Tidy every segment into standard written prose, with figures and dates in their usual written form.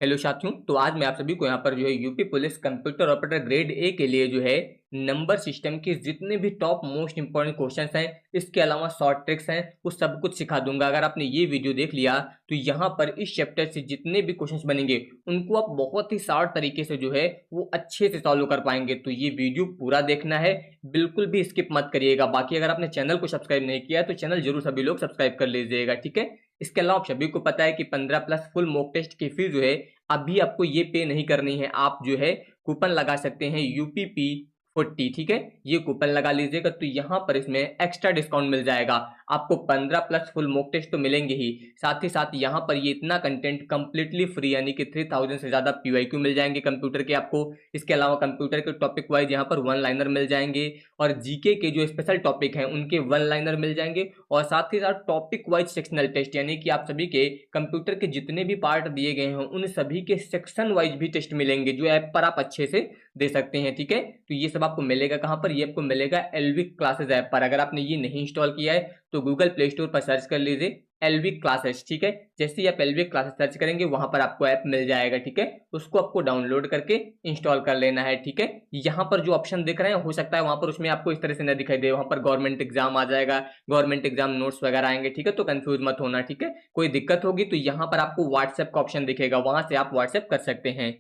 Hello साथियों, तो आज मैं आप सभी को यहाँ पर जो है UP police computer operator grade A के लिए जो है नंबर सिस्टम के जितने भी टॉप मोस्ट इंपॉर्टेंट क्वेश्चंस हैं, इसके अलावा शॉर्ट ट्रिक्स हैं, वो सब कुछ सिखा दूंगा। अगर आपने ये वीडियो देख लिया तो यहाँ पर इस चैप्टर से जितने भी क्वेश्चंस बनेंगे उनको आप बहुत ही शार्ट तरीके से जो है वो अच्छे से सॉल्व कर पाएंगे। तो ये वीडियो पूरा देखना है, बिल्कुल भी स्किप मत करिएगा। बाकी अगर आपने चैनल को सब्सक्राइब नहीं किया तो चैनल जरूर सभी लोग सब्सक्राइब कर लीजिएगा, ठीक है। इसके अलावा आप सभी को पता है कि 15+ फुल मॉक टेस्ट की फीस जो है अभी आपको ये पे नहीं करनी है। आप जो है कूपन लगा सकते हैं UPP40, ठीक है। ये कूपन लगा लीजिएगा तो यहाँ पर इसमें एक्स्ट्रा डिस्काउंट मिल जाएगा। आपको 15+ फुल मॉक टेस्ट तो मिलेंगे ही, साथ ही साथ यहाँ पर ये इतना कंटेंट कंप्लीटली फ्री यानी कि 3000 से ज्यादा PYQ मिल जाएंगे कंप्यूटर के आपको। इसके अलावा कंप्यूटर के टॉपिक वाइज यहाँ पर वन लाइनर मिल जाएंगे और जीके के जो स्पेशल टॉपिक हैं उनके वन लाइनर मिल जाएंगे और साथ ही साथ टॉपिक वाइज सेक्शनल टेस्ट यानी कि आप सभी के कंप्यूटर के जितने भी पार्ट दिए गए हैं उन सभी के सेक्शन वाइज भी टेस्ट मिलेंगे जो ऐप पर आप अच्छे से दे सकते हैं, ठीक है। तो ये सब आपको मिलेगा कहाँ पर? ये आपको मिलेगा LV क्लासेस ऐप पर। अगर आपने ये नहीं इंस्टॉल किया है तो गूगल प्ले स्टोर पर सर्च कर लीजिए LV क्लासेस, ठीक है। जैसे ही आप LV क्लासेस सर्च करेंगे वहां पर आपको ऐप मिल जाएगा, ठीक है। उसको आपको डाउनलोड करके इंस्टॉल कर लेना है, ठीक है। यहाँ पर जो ऑप्शन दिख रहे हैं हो सकता है वहां पर उसमें आपको इस तरह से न दिखाई दे, वहां पर गवर्नमेंट एग्जाम आ जाएगा, गवर्नमेंट एग्जाम नोट्स वगैरह आएंगे, ठीक है। तो कंफ्यूज मत होना, ठीक है। कोई दिक्कत होगी तो यहाँ पर आपको व्हाट्सएप का ऑप्शन दिखेगा, वहां से आप व्हाट्सएप कर सकते हैं।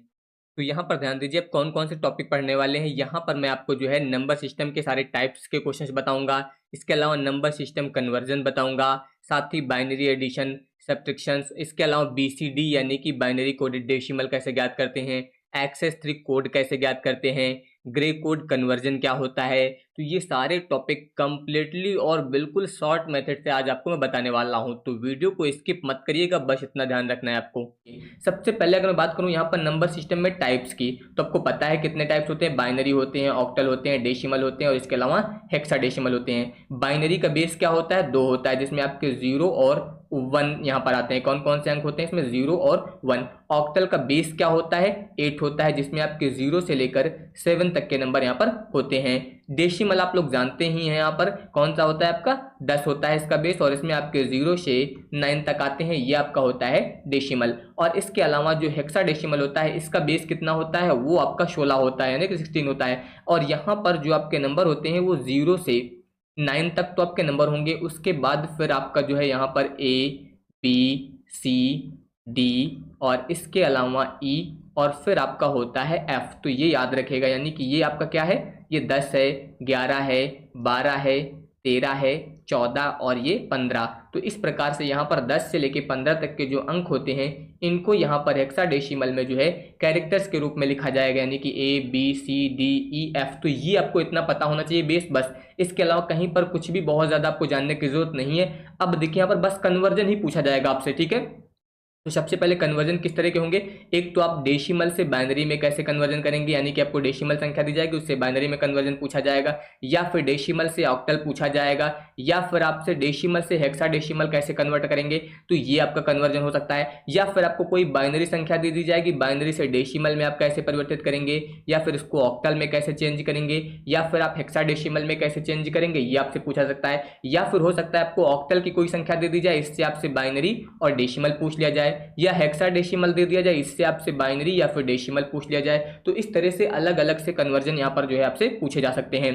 तो यहाँ पर ध्यान दीजिए आप कौन कौन से टॉपिक पढ़ने वाले हैं। यहाँ पर मैं आपको जो है नंबर सिस्टम के सारे टाइप्स के क्वेश्चंस बताऊंगा, इसके अलावा नंबर सिस्टम कन्वर्जन बताऊंगा, साथ ही बाइनरी एडिशन, सब्ट्रैक्शंस, इसके अलावा BCD यानी कि बाइनरी कोडेड डेसिमल कैसे ज्ञात करते हैं, एक्सेस 3 कोड कैसे ज्ञात करते हैं, ग्रे कोड कन्वर्जन क्या होता है। तो ये सारे टॉपिक कंप्लीटली और बिल्कुल शॉर्ट मेथड से आज आपको मैं बताने वाला हूं, तो वीडियो को स्किप मत करिएगा, बस इतना ध्यान रखना है आपको। सबसे पहले अगर मैं बात करूं यहाँ पर नंबर सिस्टम में टाइप्स की, तो आपको पता है कितने टाइप्स होते हैं। बाइनरी होते हैं, ऑक्टल होते हैं, डेसिमल होते हैं और इसके अलावा हेक्साडेसिमल होते हैं। बाइनरी का बेस क्या होता है? 2 होता है, जिसमें आपके 0 और 1 यहाँ पर आते हैं। कौन कौन से अंक होते हैं इसमें? 0 और 1। ऑक्टल का बेस क्या होता है? 8 होता है, जिसमें आपके 0 से लेकर 7 तक के नंबर यहाँ पर होते हैं। डेसिमल आप लोग जानते ही हैं, यहाँ पर कौन सा होता है आपका? 10 होता है इसका बेस और इसमें आपके 0 से 9 तक आते हैं, ये आपका होता है डेसिमल। और इसके अलावा जो हेक्साडेसिमल होता है इसका बेस कितना होता है? वो आपका 16 होता है यानी कि 16 होता है। और यहाँ पर जो आपके नंबर होते हैं वो 0 से 9 तक तो आपके नंबर होंगे, उसके बाद फिर आपका जो है यहाँ पर A B C D और इसके अलावा E और फिर आपका होता है F। तो ये याद रखेगा, यानी कि ये आपका क्या है? ये 10 है, 11 है, 12 है, 13 है, 14 और ये 15। तो इस प्रकार से यहाँ पर 10 से लेके 15 तक के जो अंक होते हैं इनको यहाँ पर हेक्साडेसिमल में जो है कैरेक्टर्स के रूप में लिखा जाएगा, यानी कि A B C D E F। तो ये आपको इतना पता होना चाहिए बेस, बस। इसके अलावा कहीं पर कुछ भी बहुत ज्यादा आपको जानने की जरूरत नहीं है। अब देखिए यहाँ पर बस कन्वर्जन ही पूछा जाएगा आपसे, ठीक है। तो सबसे पहले कन्वर्जन किस तरह के होंगे? एक तो आप डेसिमल से बाइनरी में कैसे कन्वर्जन करेंगे, यानी कि आपको डेसिमल संख्या दी जाएगी उससे बाइनरी में कन्वर्जन पूछा जाएगा, या फिर डेसिमल से ऑक्टल पूछा जाएगा, या फिर आपसे डेसिमल से हेक्साडेसिमल कैसे कन्वर्ट करेंगे, तो ये आपका कन्वर्जन हो सकता है। या फिर आपको कोई बाइनरी संख्या दे दी जाएगी, बाइनरी से डेसिमल में आप कैसे परिवर्तित करेंगे, या फिर इसको ऑक्टल में कैसे चेंज करेंगे, या फिर आप हेक्साडेसिमल में कैसे चेंज करेंगे, ये आपसे पूछा सकता है। या फिर हो सकता है आपको ऑक्टल की कोई संख्या दे दी जाए, इससे आपसे बाइनरी और डेसिमल पूछ लिया जाए, या हेक्साडेसिमल दे दिया जाए, इससे आपसे बाइनरी या फिर डेसिमल पूछ लिया जाए। तो इस तरह से अलग अलग से कन्वर्जन यहाँ पर जो है आपसे पूछे जा सकते हैं।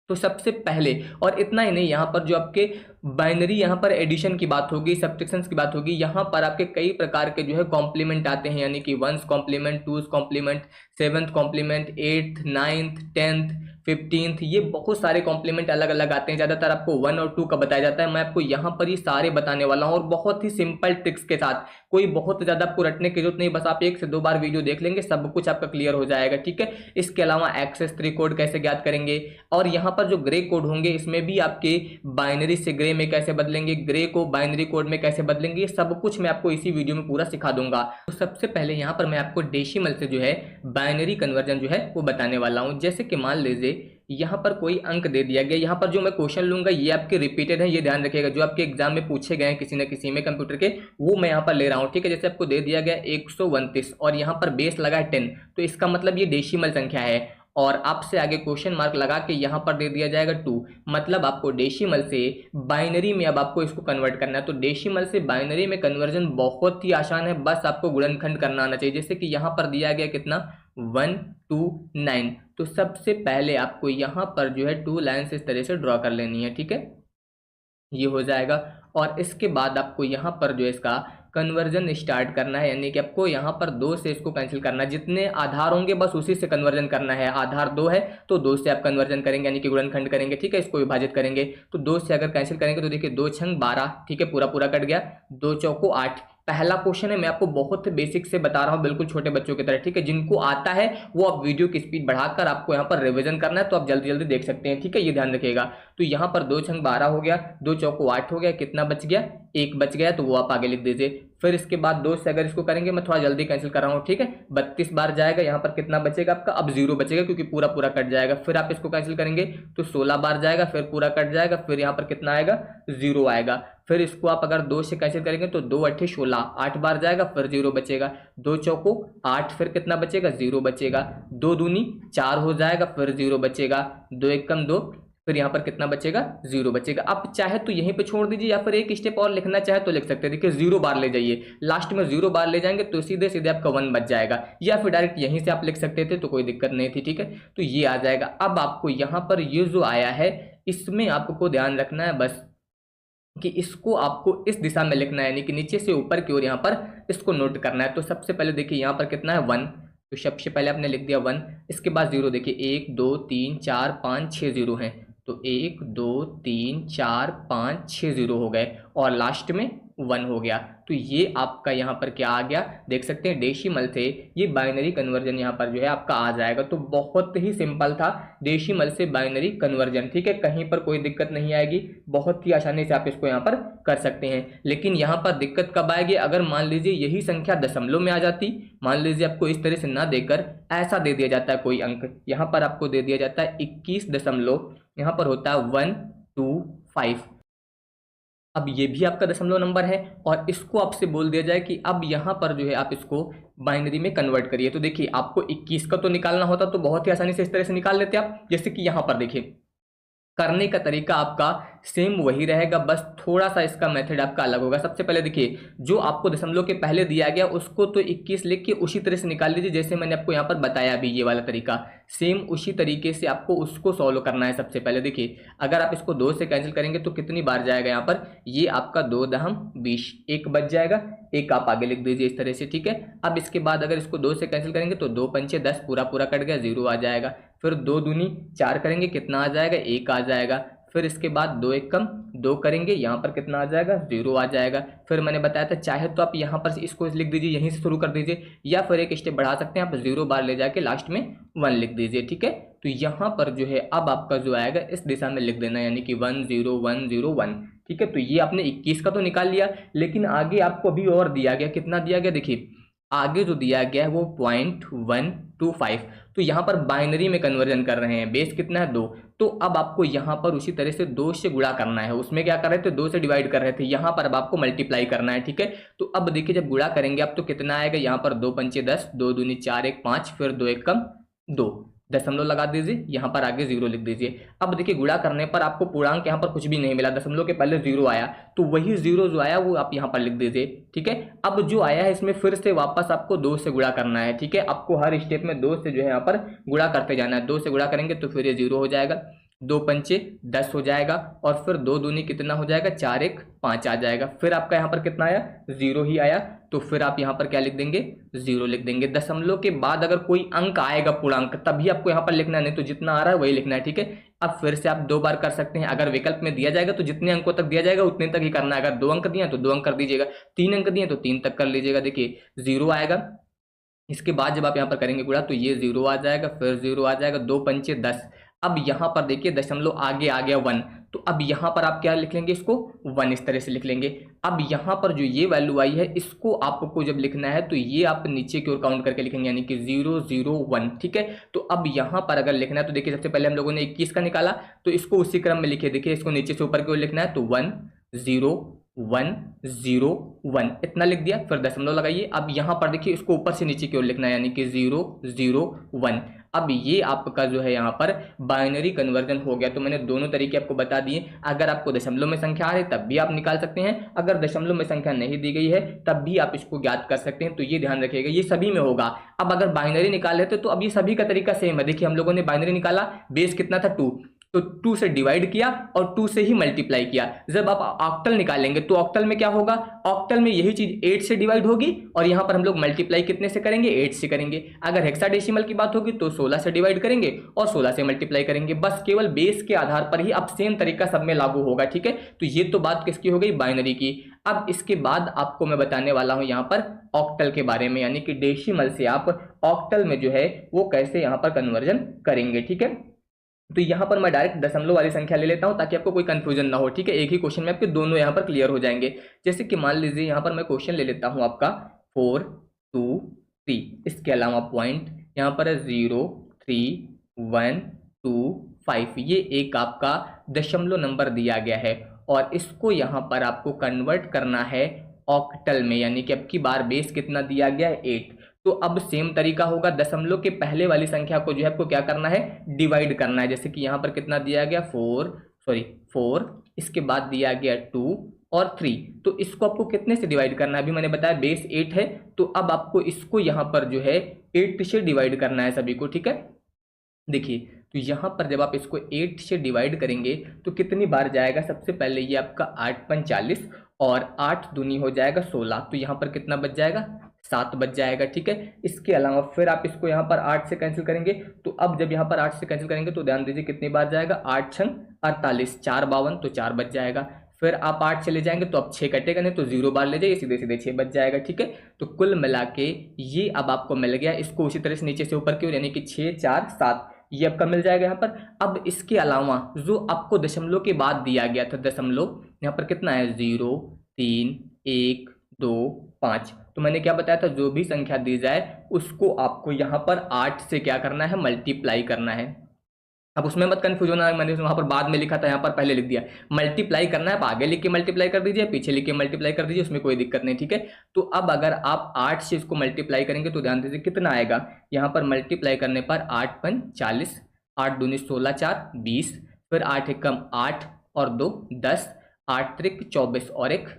तो सबसे पहले, और इतना ही नहीं, यहाँ पर जो आपके बाइनरी यहाँ पर एडिशन की बात होगी, सब्ट्रैक्शंस की बात होगी, यहाँ पर आपके कई प्रकार के जो है कॉम्प्लीमेंट आते हैं, यानी कि 1s complement, 2s complement, 7th complement, 8th 9th 10th 15th, ये बहुत सारे कॉम्प्लीमेंट अलग अलग आते हैं। ज़्यादातर आपको 1 और 2 का बताया जाता है, मैं आपको यहाँ पर ये सारे बताने वाला हूँ और बहुत ही सिंपल ट्रिक्स के साथ। कोई बहुत ज़्यादा आपको रटने की जरूरत नहीं, बस आप 1 से 2 बार वीडियो देख लेंगे सब कुछ आपका क्लियर हो जाएगा, ठीक है। इसके अलावा एक्सेस 3 कोड कैसे ज्ञात करेंगे, और यहाँ पर जो ग्रे कोड होंगे इसमें भी आपके बाइनरी से ग्रे में कैसे बदलेंगे, ग्रे को बाइनरी कोड में कैसे बदलेंगे, ये सब कुछ मैं आपको इसी वीडियो में पूरा सिखा दूंगा। तो सबसे पहले यहाँ पर मैं आपको डेसिमल से जो है बाइनरी कन्वर्जन जो है वो बताने वाला हूँ। जैसे कि मान लीजिए यहाँ पर कोई अंक दे दिया गया, यहाँ पर जो मैं क्वेश्चन लूंगा ये आपके रिपीटेड है, ये ध्यान रखिएगा। जो आपके एग्जाम में पूछे गए हैं किसी न किसी में कंप्यूटर के, वो मैं यहाँ पर ले रहा हूँ, ठीक है। जैसे आपको दे दिया गया 129 और यहाँ पर बेस लगा है 10, तो इसका मतलब ये डेसिमल संख्या है। और आपसे आगे क्वेश्चन मार्क लगा के यहाँ पर दे दिया जाएगा 2। मतलब आपको डेसिमल से बाइनरी में अब आपको इसको कन्वर्ट करना है। तो डेसिमल से बाइनरी में कन्वर्जन बहुत ही आसान है, बस आपको गुणनखंड करना आना चाहिए। जैसे कि यहाँ पर दिया गया कितना 129, तो सबसे पहले आपको यहाँ पर जो है 2 लाइन्स इस तरह से ड्रॉ कर लेनी है, ठीक है, ये हो जाएगा। और इसके बाद आपको यहाँ पर जो है इसका कन्वर्जन स्टार्ट करना है, यानी कि आपको यहाँ पर 2 से इसको कैंसिल करना है। जितने आधार होंगे बस उसी से कन्वर्जन करना है। आधार 2 है तो 2 से आप कन्वर्जन करेंगे, यानी कि गुणनखंड करेंगे, ठीक है, इसको विभाजित करेंगे। तो 2 से अगर कैंसिल करेंगे तो देखिए 2 छंग 12, ठीक है, पूरा पूरा कट गया, 2 चौको 8। पहला क्वेश्चन है, मैं आपको बहुत बेसिक से बता रहा हूँ, बिल्कुल छोटे बच्चों की तरह, ठीक है। जिनको आता है वो आप वीडियो की स्पीड बढ़ाकर आपको यहाँ पर रिवीजन करना है, तो आप जल्दी जल्दी देख सकते हैं, ठीक है, ये ध्यान रखिएगा। तो यहाँ पर 2 छंग 12 हो गया, 2 चौको 8 हो गया, कितना बच गया 1 बच गया, तो वो आप आगे लिख दीजिए। फिर इसके बाद 2 से अगर इसको करेंगे, मैं थोड़ा जल्दी कैंसिल कर रहा हूँ, ठीक है, 32 बार जाएगा, यहाँ पर कितना बचेगा आपका, अब 0 बचेगा क्योंकि पूरा पूरा कट जाएगा। फिर आप इसको कैंसिल करेंगे तो 16 बार जाएगा, फिर पूरा कट जाएगा, फिर यहाँ पर कितना आएगा 0 आएगा। फिर इसको आप अगर 2 से कैंसिल करेंगे तो 2 8 16, 8 बार जाएगा, फिर 0 बचेगा, 2 चौको 8, फिर कितना बचेगा 0 बचेगा, 2 दूनी 4 हो जाएगा, फिर 0 बचेगा, 2 1 कम 2, फिर यहाँ पर कितना बचेगा 0 बचेगा। आप चाहे तो यहीं पे छोड़ दीजिए या फिर एक स्टेप और लिखना चाहे तो लिख सकते हैं। देखिए 0 बार ले जाइए, लास्ट में 0 बार ले जाएंगे तो सीधे सीधे आपका 1 बच जाएगा, या फिर डायरेक्ट यहीं से आप लिख सकते थे तो कोई दिक्कत नहीं थी, ठीक है। तो ये आ जाएगा। अब आपको यहाँ पर ये जो आया है इसमें आपको ध्यान रखना है बस कि इसको आपको इस दिशा में लिखना है, यानी कि नीचे से ऊपर की ओर यहाँ पर इसको नोट करना है। तो सबसे पहले देखिए यहाँ पर कितना है 1, तो सबसे पहले आपने लिख दिया 1। इसके बाद 0, देखिए 1 2 3 4 5 6 0 हैं, तो 1 2 3 4 5 6 0 हो गए और लास्ट में 1 हो गया। तो ये आपका यहाँ पर क्या आ गया, देख सकते हैं डेसिमल से ये बाइनरी कन्वर्जन यहाँ पर जो है आपका आ जाएगा। तो बहुत ही सिंपल था डेसिमल से बाइनरी कन्वर्जन, ठीक है, कहीं पर कोई दिक्कत नहीं आएगी, बहुत ही आसानी से आप इसको यहाँ पर कर सकते हैं। लेकिन यहाँ पर दिक्कत कब आएगी, अगर मान लीजिए यही संख्या दशमलव में आ जाती, मान लीजिए आपको इस तरह से ना देकर ऐसा दे दिया जाता है कोई अंक, यहाँ पर आपको दे दिया जाता है 21 दशमलव, यहाँ पर होता है 125। अब ये भी आपका दशमलव नंबर है और इसको आपसे बोल दिया जाए कि अब यहाँ पर जो है आप इसको बाइनरी में कन्वर्ट करिए। तो देखिए आपको 21 का तो निकालना होता तो बहुत ही आसानी से इस तरह से निकाल लेते आप। जैसे कि यहाँ पर देखिए करने का तरीका आपका सेम वही रहेगा, बस थोड़ा सा इसका मेथड आपका अलग होगा। सबसे पहले देखिए जो आपको दशमलव के पहले दिया गया उसको तो 21 लिख के उसी तरह से निकाल लीजिए जैसे मैंने आपको यहाँ पर बताया अभी, ये वाला तरीका सेम उसी तरीके से आपको उसको सॉल्व करना है। सबसे पहले देखिए अगर आप इसको 2 से कैंसिल करेंगे तो कितनी बार जाएगा यहाँ पर, ये आपका 2 दहम 20, 1 बच जाएगा, 1 आप आगे लिख दीजिए इस तरह से, ठीक है। अब इसके बाद अगर इसको 2 से कैंसिल करेंगे तो 2 पंचे 10, पूरा पूरा कट गया, 0 आ जाएगा। फिर 2 दूनी 4 करेंगे, कितना आ जाएगा 1 आ जाएगा। फिर इसके बाद 2 1 कम 2 करेंगे, यहाँ पर कितना आ जाएगा 0 आ जाएगा। फिर मैंने बताया था चाहे तो आप यहाँ पर इसको लिख दीजिए, यहीं से शुरू कर दीजिए, या फिर एक स्टेप बढ़ा सकते हैं आप, 0 बार ले जाके लास्ट में 1 लिख दीजिए, ठीक है। तो यहाँ पर जो है अब आपका जो आएगा इस दिशा में लिख देना, यानी कि 1 0 1 0 1, ठीक है। तो ये आपने 21 का तो निकाल लिया, लेकिन आगे आपको अभी और दिया गया, कितना दिया गया देखिए आगे जो दिया गया है वो 0.125। तो यहाँ पर बाइनरी में कन्वर्जन कर रहे हैं, बेस कितना है 2, तो अब आपको यहाँ पर उसी तरह से 2 से गुणा करना है। उसमें क्या कर रहे थे 2 से डिवाइड कर रहे थे, यहाँ पर अब आपको मल्टीप्लाई करना है, ठीक है। तो अब देखिए जब गुणा करेंगे आप तो कितना आएगा, यहाँ पर 2 पंचे 10, 2 दूनी 4 1 5, फिर 2 1 कम 2, दशमलव लगा दीजिए, यहाँ पर आगे 0 लिख दीजिए। अब देखिए गुणा करने पर आपको पूर्णांक यहाँ पर कुछ भी नहीं मिला, दशमलव के पहले 0 आया, तो वही 0 जो आया वो आप यहाँ पर लिख दीजिए, ठीक है। अब जो आया है इसमें फिर से वापस आपको 2 से गुणा करना है, ठीक है। आपको हर स्टेप में 2 से जो है यहाँ पर गुणा करते जाना है। 2 से गुणा करेंगे तो फिर ये 0 हो जाएगा, 2 पंचे 10 हो जाएगा, और फिर 2 दूनी कितना हो जाएगा 4 1 5 आ जाएगा। फिर आपका यहाँ पर कितना आया 0 ही आया, तो फिर आप यहाँ पर क्या लिख देंगे 0 लिख देंगे। दशमलव के बाद अगर कोई अंक आएगा पूर्णांक तभी आपको यहाँ पर लिखना है, नहीं तो जितना आ रहा है वही लिखना है, ठीक है। अब फिर से आप 2 बार कर सकते हैं, अगर विकल्प में दिया जाएगा तो जितने अंकों तक दिया जाएगा उतने तक ही करना है। अगर 2 अंक दिए तो 2 अंक कर दीजिएगा, 3 अंक दिए तो 3 तक कर लीजिएगा। देखिए 0 आएगा, इसके बाद जब आप यहाँ पर करेंगे गुणा तो ये 0 आ जाएगा, फिर 0 आ जाएगा, 2 पंचे 10। अब यहाँ पर देखिए दशमलव आगे आ गया 1, तो अब यहाँ पर आप क्या लिख लेंगे, इसको 1 इस तरह से लिख लेंगे। अब यहाँ पर जो ये वैल्यू आई है इसको आपको जब लिखना है तो ये आप नीचे की ओर काउंट करके लिखेंगे, यानी कि 0 0 1, ठीक है। तो अब यहाँ पर अगर लिखना है तो देखिए सबसे पहले हम लोगों ने 21 का निकाला तो इसको उसी क्रम में लिखे, देखिए इसको नीचे से ऊपर की ओर लिखना है, तो 1 0 1 0 1 इतना लिख दिया, फिर दशमलव लगाइए। अब यहाँ पर देखिए इसको ऊपर से नीचे की ओर लिखना है, यानी कि 0 0 1। अब ये आपका जो है यहाँ पर बाइनरी कन्वर्जन हो गया। तो मैंने दोनों तरीके आपको बता दिए। अगर आपको दशमलव में संख्या आ रही है तब भी आप निकाल सकते हैं, अगर दशमलव में संख्या नहीं दी गई है तब भी आप इसको ज्ञात कर सकते हैं। तो ये ध्यान रखिएगा, ये सभी में होगा। अब अगर बाइनरी निकाले थे तो अब ये सभी का तरीका सेम है। देखिए हम लोगों ने बाइनरी निकाला, बेस कितना था 2, तो 2 से डिवाइड किया और 2 से ही मल्टीप्लाई किया। जब आप ऑक्टल निकालेंगे तो ऑक्टल में क्या होगा, ऑक्टल में यही चीज 8 से डिवाइड होगी और यहां पर हम लोग मल्टीप्लाई कितने से करेंगे, 8 से करेंगे। अगर हेक्साडेसिमल की बात होगी तो 16 से डिवाइड करेंगे और 16 से मल्टीप्लाई करेंगे। बस केवल बेस के आधार पर ही अब सेम तरीका सब में लागू होगा, ठीक है। तो ये तो बात किसकी हो गई, बाइनरी की। अब इसके बाद आपको मैं बताने वाला हूं यहां पर ऑक्टल के बारे में, यानी कि डेसिमल से आप ऑक्टल में जो है वो कैसे यहां पर कन्वर्जन करेंगे, ठीक है। तो यहां पर मैं डायरेक्ट दशमलव वाली संख्या ले लेता हूं ताकि आपको कोई कंफ्यूजन ना हो, ठीक है। एक ही क्वेश्चन में आपके दोनों यहां पर क्लियर हो जाएंगे। जैसे कि मान लीजिए यहां पर मैं क्वेश्चन ले लेता हूं आपका 4 2 3, इसके अलावा पॉइंट यहां पर है 0 3 1 2 5। ये एक आपका दशमलव नंबर दिया गया है और इसको यहां पर आपको कन्वर्ट करना है ऑक्टल में, यानी कि अब की बार बेस कितना दिया गया है 8। तो अब सेम तरीका होगा, दशमलव के पहले वाली संख्या को जो है आपको क्या करना है, डिवाइड करना है। जैसे कि यहाँ पर कितना दिया गया 4, इसके बाद दिया गया 2 और 3। तो इसको आपको कितने से डिवाइड करना है, अभी मैंने बताया बेस 8 है, तो अब आपको इसको यहाँ पर जो है 8 से डिवाइड करना है सभी को, ठीक है। देखिए तो यहाँ पर जब आप इसको 8 से डिवाइड करेंगे तो कितनी बार जाएगा, सबसे पहले ये आपका 8 पंच 40 और 8 दूनी हो जाएगा 16, तो यहाँ पर कितना बच जाएगा, 7 बच जाएगा, ठीक है। इसके अलावा फिर आप इसको यहाँ पर 8 से कैंसिल करेंगे, तो अब जब यहाँ पर 8 से कैंसिल करेंगे तो ध्यान दीजिए कितनी बार जाएगा, 8 छंग 48, 4 52, तो 4 बच जाएगा। फिर आप 8 चले जाएंगे तो अब 6 कटेगा नहीं, तो 0 बार ले जाइए, सीधे सीधे 6 बच जाएगा, ठीक है। तो कुल मिला के ये अब आपको मिल गया। इसको उसी तरह से नीचे से ऊपर की ओर, यानी कि 6 4 7 ये आपका मिल जाएगा यहाँ पर। अब इसके अलावा जो आपको दशमलव के बाद दिया गया था, दशमलव यहाँ पर कितना है 0 3 1 2 5, तो मैंने क्या बताया था, जो भी संख्या दी जाए उसको आपको यहाँ पर 8 से क्या करना है, मल्टीप्लाई करना है। अब उसमें मत कंफ्यूज होना, मैंने वहां पर बाद में लिखा था, यहाँ पर पहले लिख दिया। मल्टीप्लाई करना है, आप आगे लिख के मल्टीप्लाई कर दीजिए, पीछे लिख के मल्टीप्लाई कर दीजिए, उसमें कोई दिक्कत नहीं, ठीक है। तो अब अगर आप 8 से इसको मल्टीप्लाई करेंगे तो ध्यान दीजिए कितना आएगा, यहाँ पर मल्टीप्लाई करने पर 8 पंच 40, 8 दूनी 16 4 20, फिर 8 एकम 8 और 2 10, 8 त्रिक 24 और 1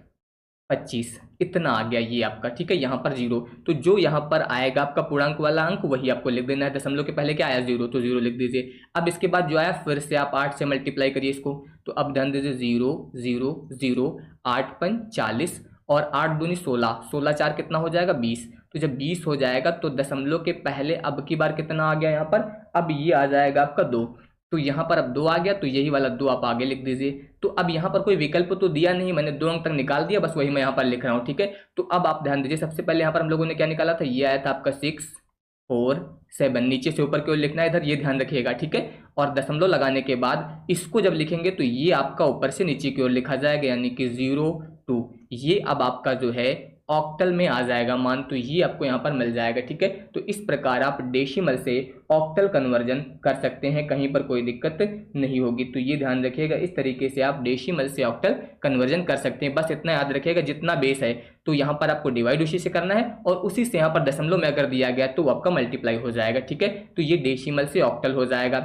25, इतना आ गया ये आपका, ठीक है। यहाँ पर 0, तो जो यहाँ पर आएगा आपका पूर्णांक वाला अंक वही आपको लिख देना है। दशमलव के पहले क्या आया 0, तो 0 लिख दीजिए। अब इसके बाद जो आया फिर से आप 8 से मल्टीप्लाई करिए इसको, तो अब ध्यान दीजिए 0 0 0, 8 पंच 40 और 8 दूनी 16, 16 4 कितना हो जाएगा 20। तो जब 20 हो जाएगा तो दशमलव के पहले अब की बार कितना आ गया यहाँ पर, अब ये आ जाएगा आपका 2। तो यहाँ पर अब 2 आ गया, तो यही वाला 2 आप आगे लिख दीजिए। तो अब यहाँ पर कोई विकल्प तो दिया नहीं, मैंने 2 अंक तक निकाल दिया, बस वही मैं यहाँ पर लिख रहा हूँ, ठीक है। तो अब आप ध्यान दीजिए, सबसे पहले यहाँ पर हम लोगों ने क्या निकाला था, ये आया था आपका 6 4 7, नीचे से ऊपर की ओर लिखना है इधर, ये ध्यान रखिएगा, ठीक है। और दशमलव लगाने के बाद इसको जब लिखेंगे तो ये आपका ऊपर से नीचे की ओर लिखा जाएगा, यानी कि 0 2, ये अब आपका जो है ऑक्टल में आ जाएगा मान, तो ये आपको यहाँ पर मिल जाएगा, ठीक है। तो इस प्रकार आप डेसिमल से ऑक्टल कन्वर्जन कर सकते हैं, कहीं पर कोई दिक्कत नहीं होगी। तो ये ध्यान रखिएगा, इस तरीके से आप डेसिमल से ऑक्टल कन्वर्जन कर सकते हैं। बस इतना याद रखिएगा, जितना बेस है तो यहाँ पर आपको डिवाइड उसी से करना है और उसी से यहाँ पर दशमलव में अगर दिया गया तो आपका मल्टीप्लाई हो जाएगा, ठीक है। तो ये डेसिमल से ऑक्टल हो जाएगा।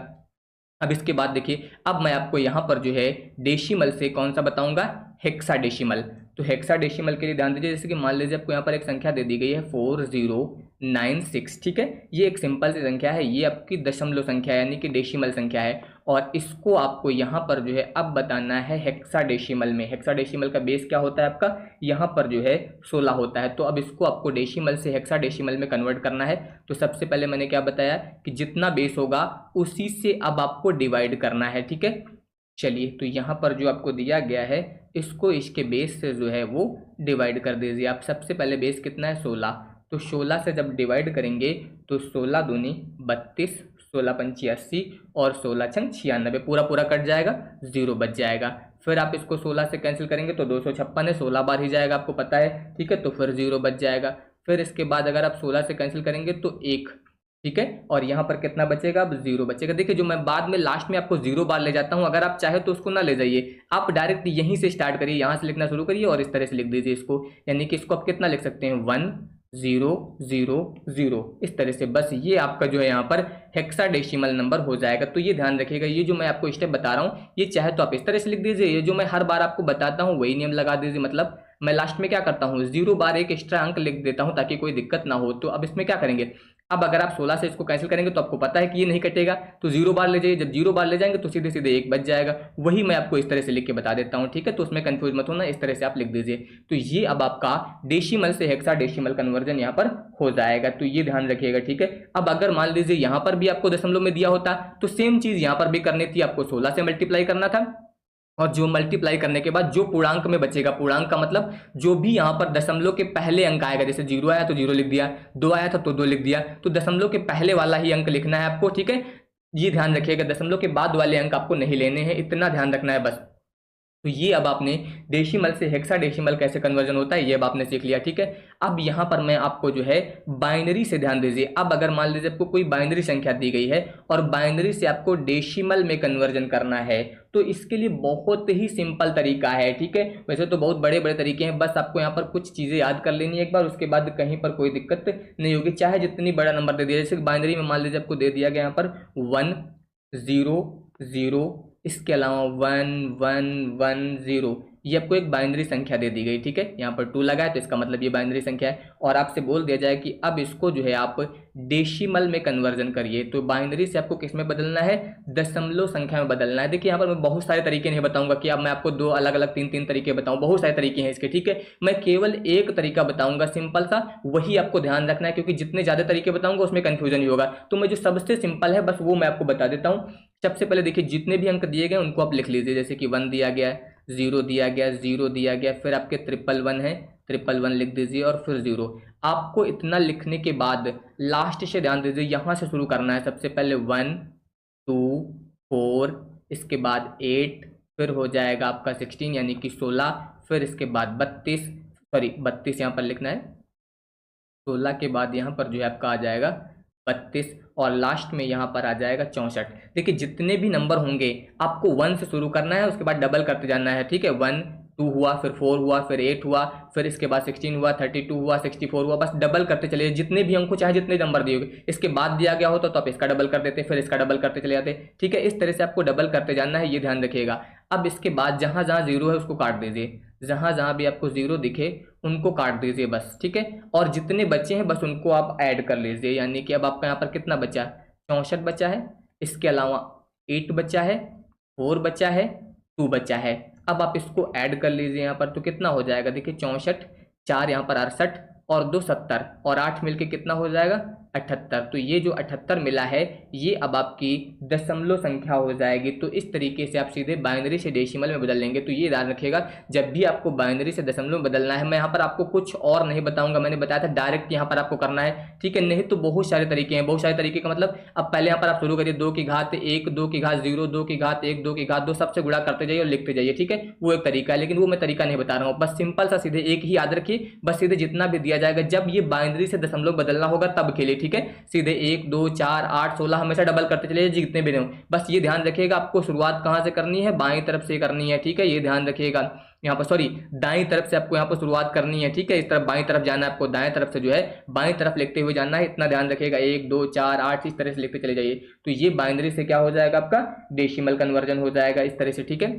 अब इसके बाद देखिए, अब मैं आपको यहाँ पर जो है डेसिमल से कौन सा बताऊंगा, हेक्साडेसिमल। तो हेक्साडेसिमल के लिए ध्यान दीजिए, जैसे कि मान लीजिए आपको यहाँ पर एक संख्या दे दी गई है 4096, ठीक है। ये एक सिंपल सी संख्या है, ये आपकी दशमलव संख्या है, यानी कि डेसिमल संख्या है, और इसको आपको यहाँ पर जो है अब बताना है हेक्साडेसिमल में। हेक्साडेसिमल का बेस क्या होता है आपका, यहाँ पर जो है 16 होता है। तो अब इसको आपको डेसिमल से हेक्साडेसिमल में कन्वर्ट करना है। तो सबसे पहले मैंने क्या बताया कि जितना बेस होगा उसी से अब आपको डिवाइड करना है, ठीक है। चलिए, तो यहाँ पर जो आपको दिया गया है इसको इसके बेस से जो है वो डिवाइड कर दीजिए आप। सबसे पहले बेस कितना है 16, तो 16 से जब डिवाइड करेंगे तो 16 दूनी 32, 16 पंची 80 और 16 छंग 96, पूरा पूरा कट जाएगा, 0 बच जाएगा। फिर आप इसको 16 से कैंसिल करेंगे तो 256 है, 16 बार ही जाएगा, आपको पता है, ठीक है। तो फिर 0 बच जाएगा। फिर इसके बाद अगर आप 16 से कैंसिल करेंगे तो 1, ठीक है, और यहाँ पर कितना बचेगा, अब 0 बचेगा। देखिए, जो मैं बाद में लास्ट में आपको 0 बार ले जाता हूँ, अगर आप चाहे तो उसको ना ले जाइए, आप डायरेक्ट यहीं से स्टार्ट करिए, यहाँ से लिखना शुरू करिए और इस तरह से लिख दीजिए इसको, यानी कि इसको आप कितना लिख सकते हैं 1 0 0 0 इस तरह से बस ये आपका जो है यहाँ पर हेक्साडेसिमल नंबर हो जाएगा। तो ये ध्यान रखिएगा, ये जो मैं आपको स्टेप बता रहा हूँ ये चाहे तो आप इस तरह से लिख दीजिए, ये जो मैं हर बार आपको बताता हूँ वही नियम लगा दीजिए। मतलब मैं लास्ट में क्या करता हूँ 0 बार एक एक्स्ट्रा अंक लिख देता हूँ ताकि कोई दिक्कत ना हो। तो अब इसमें क्या करेंगे, अब अगर आप 16 से इसको कैंसिल करेंगे तो आपको पता है कि ये नहीं कटेगा, तो 0 बार ले जाइए, जब 0 बार ले जाएंगे तो सीधे सीधे 1 बच जाएगा। वही मैं आपको इस तरह से लिख के बता देता हूँ, ठीक है। तो उसमें कंफ्यूज मत होना, इस तरह से आप लिख दीजिए। तो ये अब आपका डेसिमल से हेक्साडेसिमल कन्वर्जन यहाँ पर हो जाएगा, तो ये ध्यान रखिएगा, ठीक है। अब अगर मान लीजिए यहाँ पर भी आपको दशमलव में दिया होता तो सेम चीज यहाँ पर भी करनी थी, आपको 16 से मल्टीप्लाई करना था, और जो मल्टीप्लाई करने के बाद जो पूर्णांक में बचेगा, पूर्णांक का मतलब जो भी यहाँ पर दशमलव के पहले अंक आएगा, जैसे 0 आया तो 0 लिख दिया, 2 आया था तो 2 लिख दिया, तो दशमलव के पहले वाला ही अंक लिखना है आपको, ठीक है। ये ध्यान रखिएगा, दशमलव के बाद वाले अंक आपको नहीं लेने हैं, इतना ध्यान रखना है बस। तो ये अब आपने डेसिमल से हेक्साडेसिमल कैसे कन्वर्जन होता है ये अब आपने सीख लिया, ठीक है। अब यहाँ पर मैं आपको जो है बाइनरी से ध्यान दीजिए। अब अगर मान लीजिए आपको कोई बाइनरी संख्या दी गई है और बाइनरी से आपको डेसिमल में कन्वर्जन करना है, तो इसके लिए बहुत ही सिंपल तरीका है, ठीक है। वैसे तो बहुत बड़े बड़े तरीके हैं, बस आपको यहाँ पर कुछ चीज़ें याद कर लेनी है एक बार, उसके बाद कहीं पर कोई दिक्कत नहीं होगी, चाहे जितनी बड़ा नंबर दे दिया। जैसे बाइनरी में मान लीजिए आपको दे दिया गया यहाँ पर 1 0 0, इसके अलावा 1 1 1 0, ये आपको एक बाइनरी संख्या दे दी गई, ठीक है। यहाँ पर 2 लगा है तो इसका मतलब ये बाइनरी संख्या है, और आपसे बोल दिया जाए कि अब इसको जो है आप डेसिमल में कन्वर्जन करिए, तो बाइनरी से आपको किस में बदलना है, दशमलव संख्या में बदलना है। देखिए यहाँ पर मैं बहुत सारे तरीके नहीं बताऊंगा कि अब मैं आपको 2 अलग अलग 3 तरीके बताऊं, बहुत सारे तरीके हैं इसके, ठीक है। मैं केवल एक तरीका बताऊंगा सिंपल सा, वही आपको ध्यान रखना है, क्योंकि जितने ज्यादा तरीके बताऊंगा उसमें कंफ्यूजन ही होगा। तो मैं जो सबसे सिंपल है बस वो मैं आपको बता देता हूँ। सबसे पहले देखिए, जितने भी अंक दिए गए उनको आप लिख लीजिए, जैसे कि 1 दिया गया, 0 दिया गया, 0 दिया गया, फिर आपके 111 है, 111 लिख दीजिए, और फिर 0। आपको इतना लिखने के बाद लास्ट से ध्यान दीजिए, यहाँ से शुरू करना है। सबसे पहले 1 2 4, इसके बाद 8, फिर हो जाएगा आपका 16 यानी कि 16, फिर इसके बाद 32 यहाँ पर लिखना है, 16 के बाद यहाँ पर जो है आपका आ जाएगा 32, और लास्ट में यहाँ पर आ जाएगा 64। देखिए जितने भी नंबर होंगे आपको 1 से शुरू करना है, उसके बाद डबल करते जाना है, ठीक है। 1 2 हुआ, फिर 4 हुआ, फिर 8 हुआ, फिर इसके बाद 16 हुआ, 32 हुआ, 64 हुआ, बस डबल करते चले जितने भी अंक, चाहे जितने नंबर दिए होंगे। इसके बाद दिया गया होता तो आप इसका डबल कर देते, फिर इसका डबल करते चले जाते, ठीक है। इस तरह से आपको डबल करते जाना है, ये ध्यान रखिएगा। अब इसके बाद जहां जहां 0 है उसको काट दीजिए, जहां जहां भी आपको 0 दिखे उनको काट दीजिए बस, ठीक है। और जितने बचे हैं बस उनको आप ऐड कर लीजिए, यानी कि अब आपका यहाँ पर कितना बचा, 64 बचा है, इसके अलावा 8 बचा है, 4 बचा है, 2 बचा है। अब आप इसको ऐड कर लीजिए यहाँ पर, तो कितना हो जाएगा, देखिए 64, 4 यहाँ पर 68, और 2 70, और 8 मिलके कितना हो जाएगा 78। तो ये जो 78 मिला है ये अब आपकी दशमलव संख्या हो जाएगी। तो इस तरीके से आप सीधे बाइनरी से डेसिमल में बदल लेंगे। तो ये ध्यान रखिएगा, जब भी आपको बाइनरी से दशमलव में बदलना है, मैं यहाँ पर आपको कुछ और नहीं बताऊंगा, मैंने बताया था डायरेक्ट यहाँ पर आपको करना है, ठीक है। नहीं तो बहुत सारे तरीके हैं, बहुत सारे तरीके का मतलब अब पहले यहाँ पर आप शुरू करिए 2 की घात 1, 2 की घात 0, 2 की घात 1, 2 की घात 2, सबसे गुणा करते जाइए और लिखते जाइए, ठीक है। वो एक तरीका है, लेकिन वो मैं तरीका नहीं बता रहा हूँ, बस सिंपल सा सीधे एक ही याद रखिए, बस सीधे जितना भी दिया जाएगा जब ये बाइनरी से दशमलव बदलना होगा तब के लिए, ठीक है। सीधे 1 2 4 8 16 हमेशा डबल करते चलिए जितने भी नहीं, बस ये ध्यान रखिएगा आपको शुरुआत कहां से करनी है, बाईं तरफ से करनी है, ठीक है। ये ध्यान रखिएगा, यहाँ पर सॉरी दाईं तरफ से आपको यहाँ पर शुरुआत करनी है, ठीक है। इस तरफ बाईं तरफ जाना है आपको, दाएं तरफ से जो है बाईं तरफ लिखते हुए जाना है, इतना ध्यान रखिएगा। 1 2 4 8 इस तरह से लिखते चले जाइए। तो ये बाइनरी से क्या हो जाएगा, आपका डेसिमल कन्वर्जन हो जाएगा इस तरह से, ठीक है।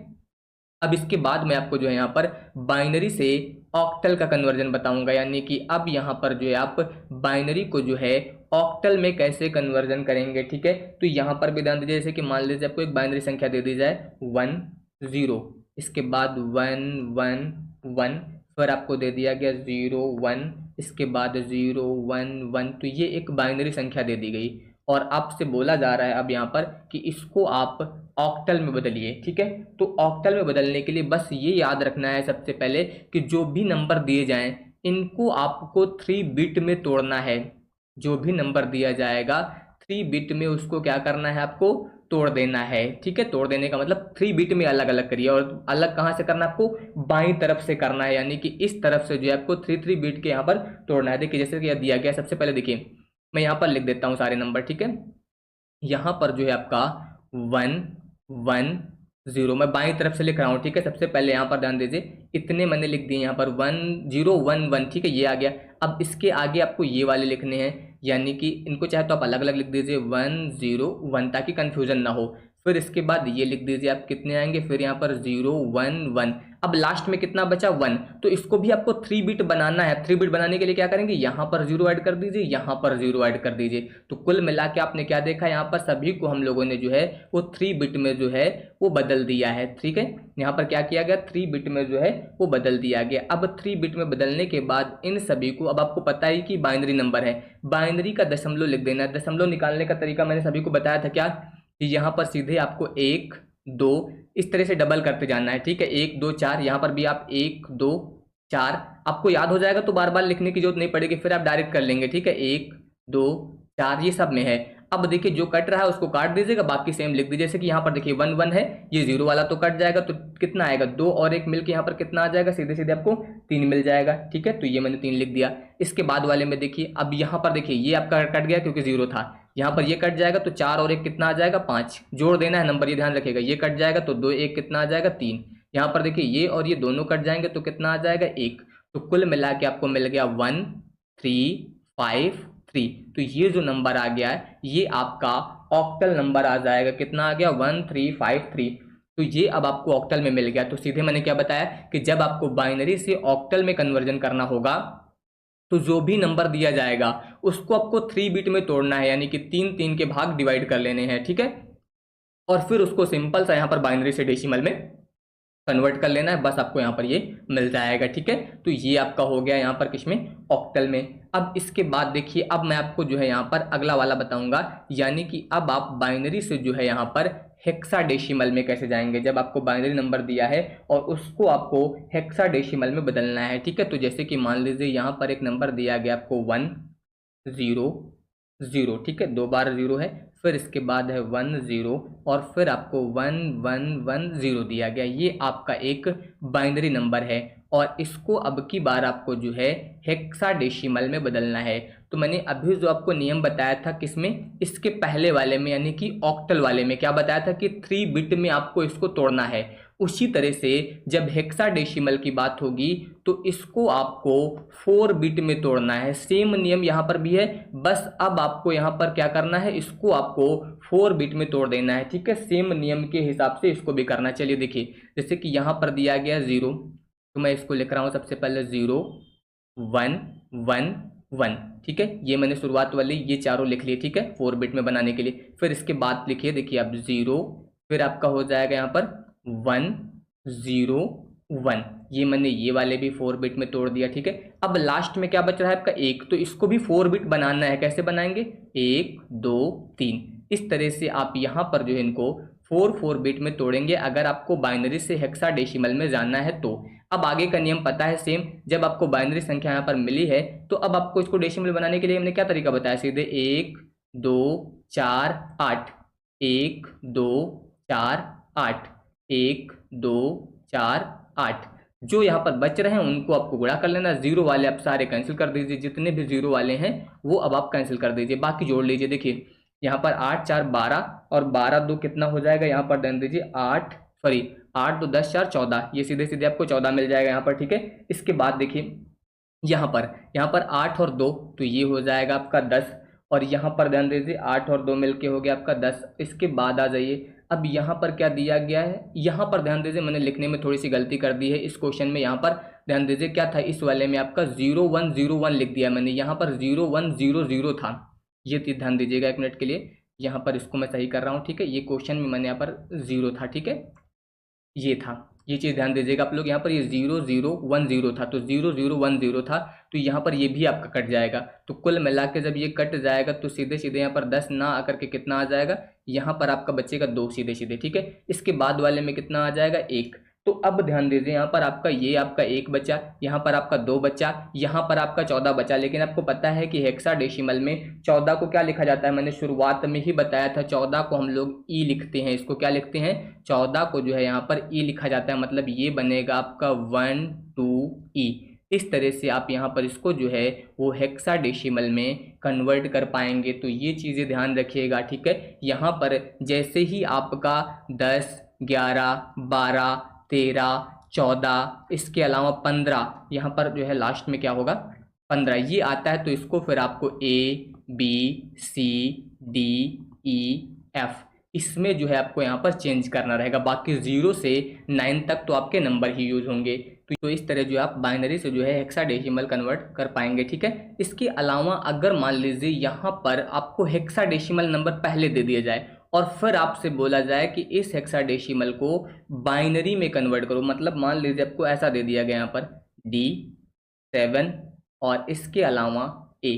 अब इसके बाद मैं आपको जो है यहाँ पर बाइनरी से ऑक्टल का कन्वर्जन बताऊंगा, यानी कि अब यहाँ पर जो है आप बाइनरी को जो है ऑक्टल में कैसे कन्वर्जन करेंगे, ठीक है। तो यहाँ पर भी ध्यान दीजिए, जैसे कि मान लीजिए आपको एक बाइनरी संख्या दे दी जाए 1 0, इसके बाद 1 1 1, फिर आपको दे दिया गया 0 1, इसके बाद 0 1 1, तो ये एक बाइनरी संख्या दे दी गई, और आपसे बोला जा रहा है अब यहाँ पर कि इसको आप ऑक्टल में बदलिए, ठीक है। तो ऑक्टल में बदलने के लिए बस ये याद रखना है सबसे पहले कि जो भी नंबर दिए जाएं इनको आपको 3 बिट में तोड़ना है। जो भी नंबर दिया जाएगा 3 बिट में उसको क्या करना है, आपको तोड़ देना है, ठीक है। तोड़ देने का मतलब 3 बिट में अलग अलग करिए, और अलग कहाँ से करना है, आपको बाईं तरफ से करना है, यानी कि इस तरफ से जो है आपको 3 बिट के यहाँ पर तोड़ना है। देखिए जैसे कि दिया गया, सबसे पहले देखिए मैं यहाँ पर लिख देता हूँ सारे नंबर, ठीक है। यहाँ पर जो है आपका 1 1 0, मैं बाईं तरफ से लिख रहा हूँ, ठीक है। सबसे पहले यहाँ पर ध्यान दीजिए, इतने मैंने लिख दिए यहाँ पर 1 0 1 1, ठीक है, ये आ गया। अब इसके आगे आपको ये वाले लिखने हैं, यानी कि इनको चाहे तो आप अलग अलग लिख दीजिए 101 ताकि कंफ्यूजन ना हो। फिर इसके बाद ये लिख दीजिए आप कितने आएंगे, फिर यहाँ पर 011। अब लास्ट में कितना बचा 1, तो इसको भी आपको 3 बिट बनाना है। 3 बिट बनाने के लिए क्या करेंगे, यहाँ पर 0 ऐड कर दीजिए, यहाँ पर 0 ऐड कर दीजिए। तो कुल मिला के आपने क्या देखा, यहाँ पर सभी को हम लोगों ने जो है वो 3 बिट में जो है वो बदल दिया है। ठीक है, यहाँ पर क्या किया गया, 3 बिट में जो है वो बदल दिया गया। अब 3 बिट में बदलने के बाद इन सभी को, अब आपको पता है कि बाइनरी नंबर है, बाइनरी का दशमलव लिख देना है। दशमलव निकालने का तरीका मैंने सभी को बताया था क्या, कि यहाँ पर सीधे आपको 1 2 इस तरह से डबल करते जाना है। ठीक है, 1 2 4, यहाँ पर भी आप 1 2 4, आपको याद हो जाएगा तो बार बार लिखने की जरूरत नहीं पड़ेगी, फिर आप डायरेक्ट कर लेंगे। ठीक है, 1 2 4 ये सब में है। अब देखिए जो कट रहा है उसको काट दीजिएगा, बाकी सेम लिख दीजिए। जैसे कि यहाँ पर देखिए 1 1 है, ये 0 वाला तो कट जाएगा, तो कितना आएगा 2 और 1 मिलकर यहाँ पर कितना आ जाएगा, सीधे सीधे आपको 3 मिल जाएगा। ठीक है, तो ये मैंने 3 लिख दिया। इसके बाद वाले में देखिए, अब यहाँ पर देखिए ये आपका कट गया क्योंकि 0 था, यहाँ पर ये कट जाएगा तो 4 और 1 कितना आ जाएगा 5, जोड़ देना है नंबर, ये ध्यान रखिएगा। ये कट जाएगा तो 2 1 कितना आ जाएगा 3, यहाँ पर देखिए ये और ये दोनों कट जाएंगे तो कितना आ जाएगा 1। तो कुल मिला के आपको मिल गया 1 3 5 3। तो ये जो नंबर आ गया है ये आपका ऑक्टल नंबर आ जाएगा। कितना आ गया 1353। तो ये अब आपको ऑक्टल में मिल गया। तो सीधे मैंने क्या बताया कि जब आपको बाइनरी से ऑक्टल में कन्वर्जन करना होगा तो जो भी नंबर दिया जाएगा उसको आपको 3 बिट में तोड़ना है, यानी कि 3 3 के भाग डिवाइड कर लेने हैं। ठीक है, और फिर उसको सिंपल सा यहाँ पर बाइनरी से डेसिमल में कन्वर्ट कर लेना है, बस आपको यहाँ पर ये मिल जाएगा। ठीक है, तो ये आपका हो गया यहाँ पर किसमें, ऑक्टल में। अब इसके बाद देखिए, अब मैं आपको जो है यहाँ पर अगला वाला बताऊंगा, यानी कि अब आप बाइनरी से जो है यहाँ पर हेक्साडेसिमल में कैसे जाएंगे। जब आपको बाइनरी नंबर दिया है और उसको आपको हेक्साडेसिमल में बदलना है। ठीक है, तो जैसे कि मान लीजिए यहाँ पर एक नंबर दिया गया आपको 1 0 0। ठीक है, 2 बार 0 है, फिर इसके बाद है 1 0 और फिर आपको 1 1 1 0 दिया गया। ये आपका एक बाइनरी नंबर है और इसको अब की बार आपको जो है हेक्साडेसिमल में बदलना है। तो मैंने अभी जो आपको नियम बताया था किसमें, इसके पहले वाले में, यानी कि ऑक्टल वाले में क्या बताया था कि 3 बिट में आपको इसको तोड़ना है। उसी तरह से जब हेक्साडेसिमल की बात होगी तो इसको आपको 4 बिट में तोड़ना है। सेम नियम यहाँ पर भी है, बस अब आपको यहाँ पर क्या करना है, इसको आपको 4 बिट में तोड़ देना है। ठीक है, सेम नियम के हिसाब से इसको भी करना है। चलिए देखिए, जैसे कि यहाँ पर दिया गया 0, तो मैं इसको लिख रहा हूँ सबसे पहले 0 1 1 1। ठीक है, ये मैंने शुरुआत वाली ये चारों लिख लिए। ठीक है, 4 बिट में बनाने के लिए। फिर इसके बाद लिखिए, देखिए अब 0, फिर आपका हो जाएगा यहाँ पर 1 0 1, ये मैंने ये वाले भी 4 बिट में तोड़ दिया। ठीक है, अब लास्ट में क्या बच रहा है आपका 1, तो इसको भी 4 बिट बनाना है। कैसे बनाएंगे, 1 2 3, इस तरह से आप यहाँ पर जो है इनको 4 बिट में तोड़ेंगे अगर आपको बाइनरी से हेक्साडेसिमल में जाना है तो। अब आगे का नियम पता है सेम, जब आपको बाइनरी संख्या यहाँ पर मिली है तो अब आपको इसको डेसिमल बनाने के लिए हमने क्या तरीका बताया, सीधे 1 2 4 8, 1 2 4 8, 1 2 4 8। जो यहाँ पर बच रहे हैं उनको आपको गुणा कर लेना। 0 वाले आप सारे कैंसिल कर दीजिए, जितने भी 0 वाले हैं वो अब आप कैंसिल कर दीजिए, बाकी जोड़ लीजिए। देखिए यहाँ पर 8 4 12 और 12 2 कितना हो जाएगा, यहाँ पर ध्यान दीजिए 8 2 10 4 14, ये सीधे सीधे आपको 14 मिल जाएगा यहाँ पर। ठीक है, इसके बाद देखिए यहाँ पर 8 और 2, तो ये हो जाएगा आपका 10, और यहाँ पर ध्यान दीजिए 8 और 2 मिलके हो गया आपका 10। इसके बाद आ जाइए, अब यहाँ पर क्या दिया गया है, यहाँ पर ध्यान दीजिए मैंने लिखने में थोड़ी सी गलती कर दी है इस क्वेश्चन में। यहाँ पर ध्यान दीजिए क्या था, इस वाले में आपका 0 1 0 1 लिख दिया मैंने, यहाँ पर 0 1 0 0 था। ये चीज़ ध्यान दीजिएगा एक मिनट के लिए, यहाँ पर इसको मैं सही कर रहा हूँ। ठीक है, ये क्वेश्चन में मैंने यहाँ पर 0 था। ठीक है, ये था, ये चीज़ ध्यान दीजिएगा आप लोग। यहाँ पर ये 0 0 1 0 था, तो 0 0 1 0 था, तो यहाँ पर ये भी आपका कट जाएगा। तो कुल मिला के जब ये कट जाएगा तो सीधे सीधे यहाँ पर 10 ना आकर के कितना आ जाएगा, यहाँ पर आपका बचेगा 2 सीधे सीधे। ठीक है, इसके बाद वाले में कितना आ जाएगा 1। तो अब ध्यान दीजिए यहाँ पर आपका ये आपका 1 बचा, यहाँ पर आपका 2 बचा, यहाँ पर आपका 14 बचा। लेकिन आपको पता है कि हेक्साडेसिमल में 14 को क्या लिखा जाता है, मैंने शुरुआत में ही बताया था, 14 को हम लोग ई लिखते हैं। इसको क्या लिखते हैं, 14 को जो है यहाँ पर ई लिखा जाता है, मतलब ये बनेगा आपका 1 2 ई। इस तरह से आप यहाँ पर इसको जो है वो हेक्साडेसिमल में कन्वर्ट कर पाएंगे। तो ये चीज़ें ध्यान रखिएगा। ठीक है, यहाँ पर जैसे ही आपका 10 11 12 13 14 इसके अलावा 15, यहाँ पर जो है लास्ट में क्या होगा 15 ये आता है, तो इसको फिर आपको A B C D E F इसमें जो है आपको यहाँ पर चेंज करना रहेगा। बाकी 0 से 9 तक तो आपके नंबर ही यूज होंगे। तो इस तरह जो आप बाइनरी से जो है हेक्साडेसिमल कन्वर्ट कर पाएंगे, ठीक है। इसके अलावा अगर मान लीजिए यहाँ पर आपको हेक्साडेसिमल नंबर पहले दे दिया जाए और फिर आपसे बोला जाए कि इस हेक्साडेसिमल को बाइनरी में कन्वर्ट करो, मतलब मान लीजिए आपको ऐसा दे दिया गया यहाँ पर D7 और इसके अलावा A,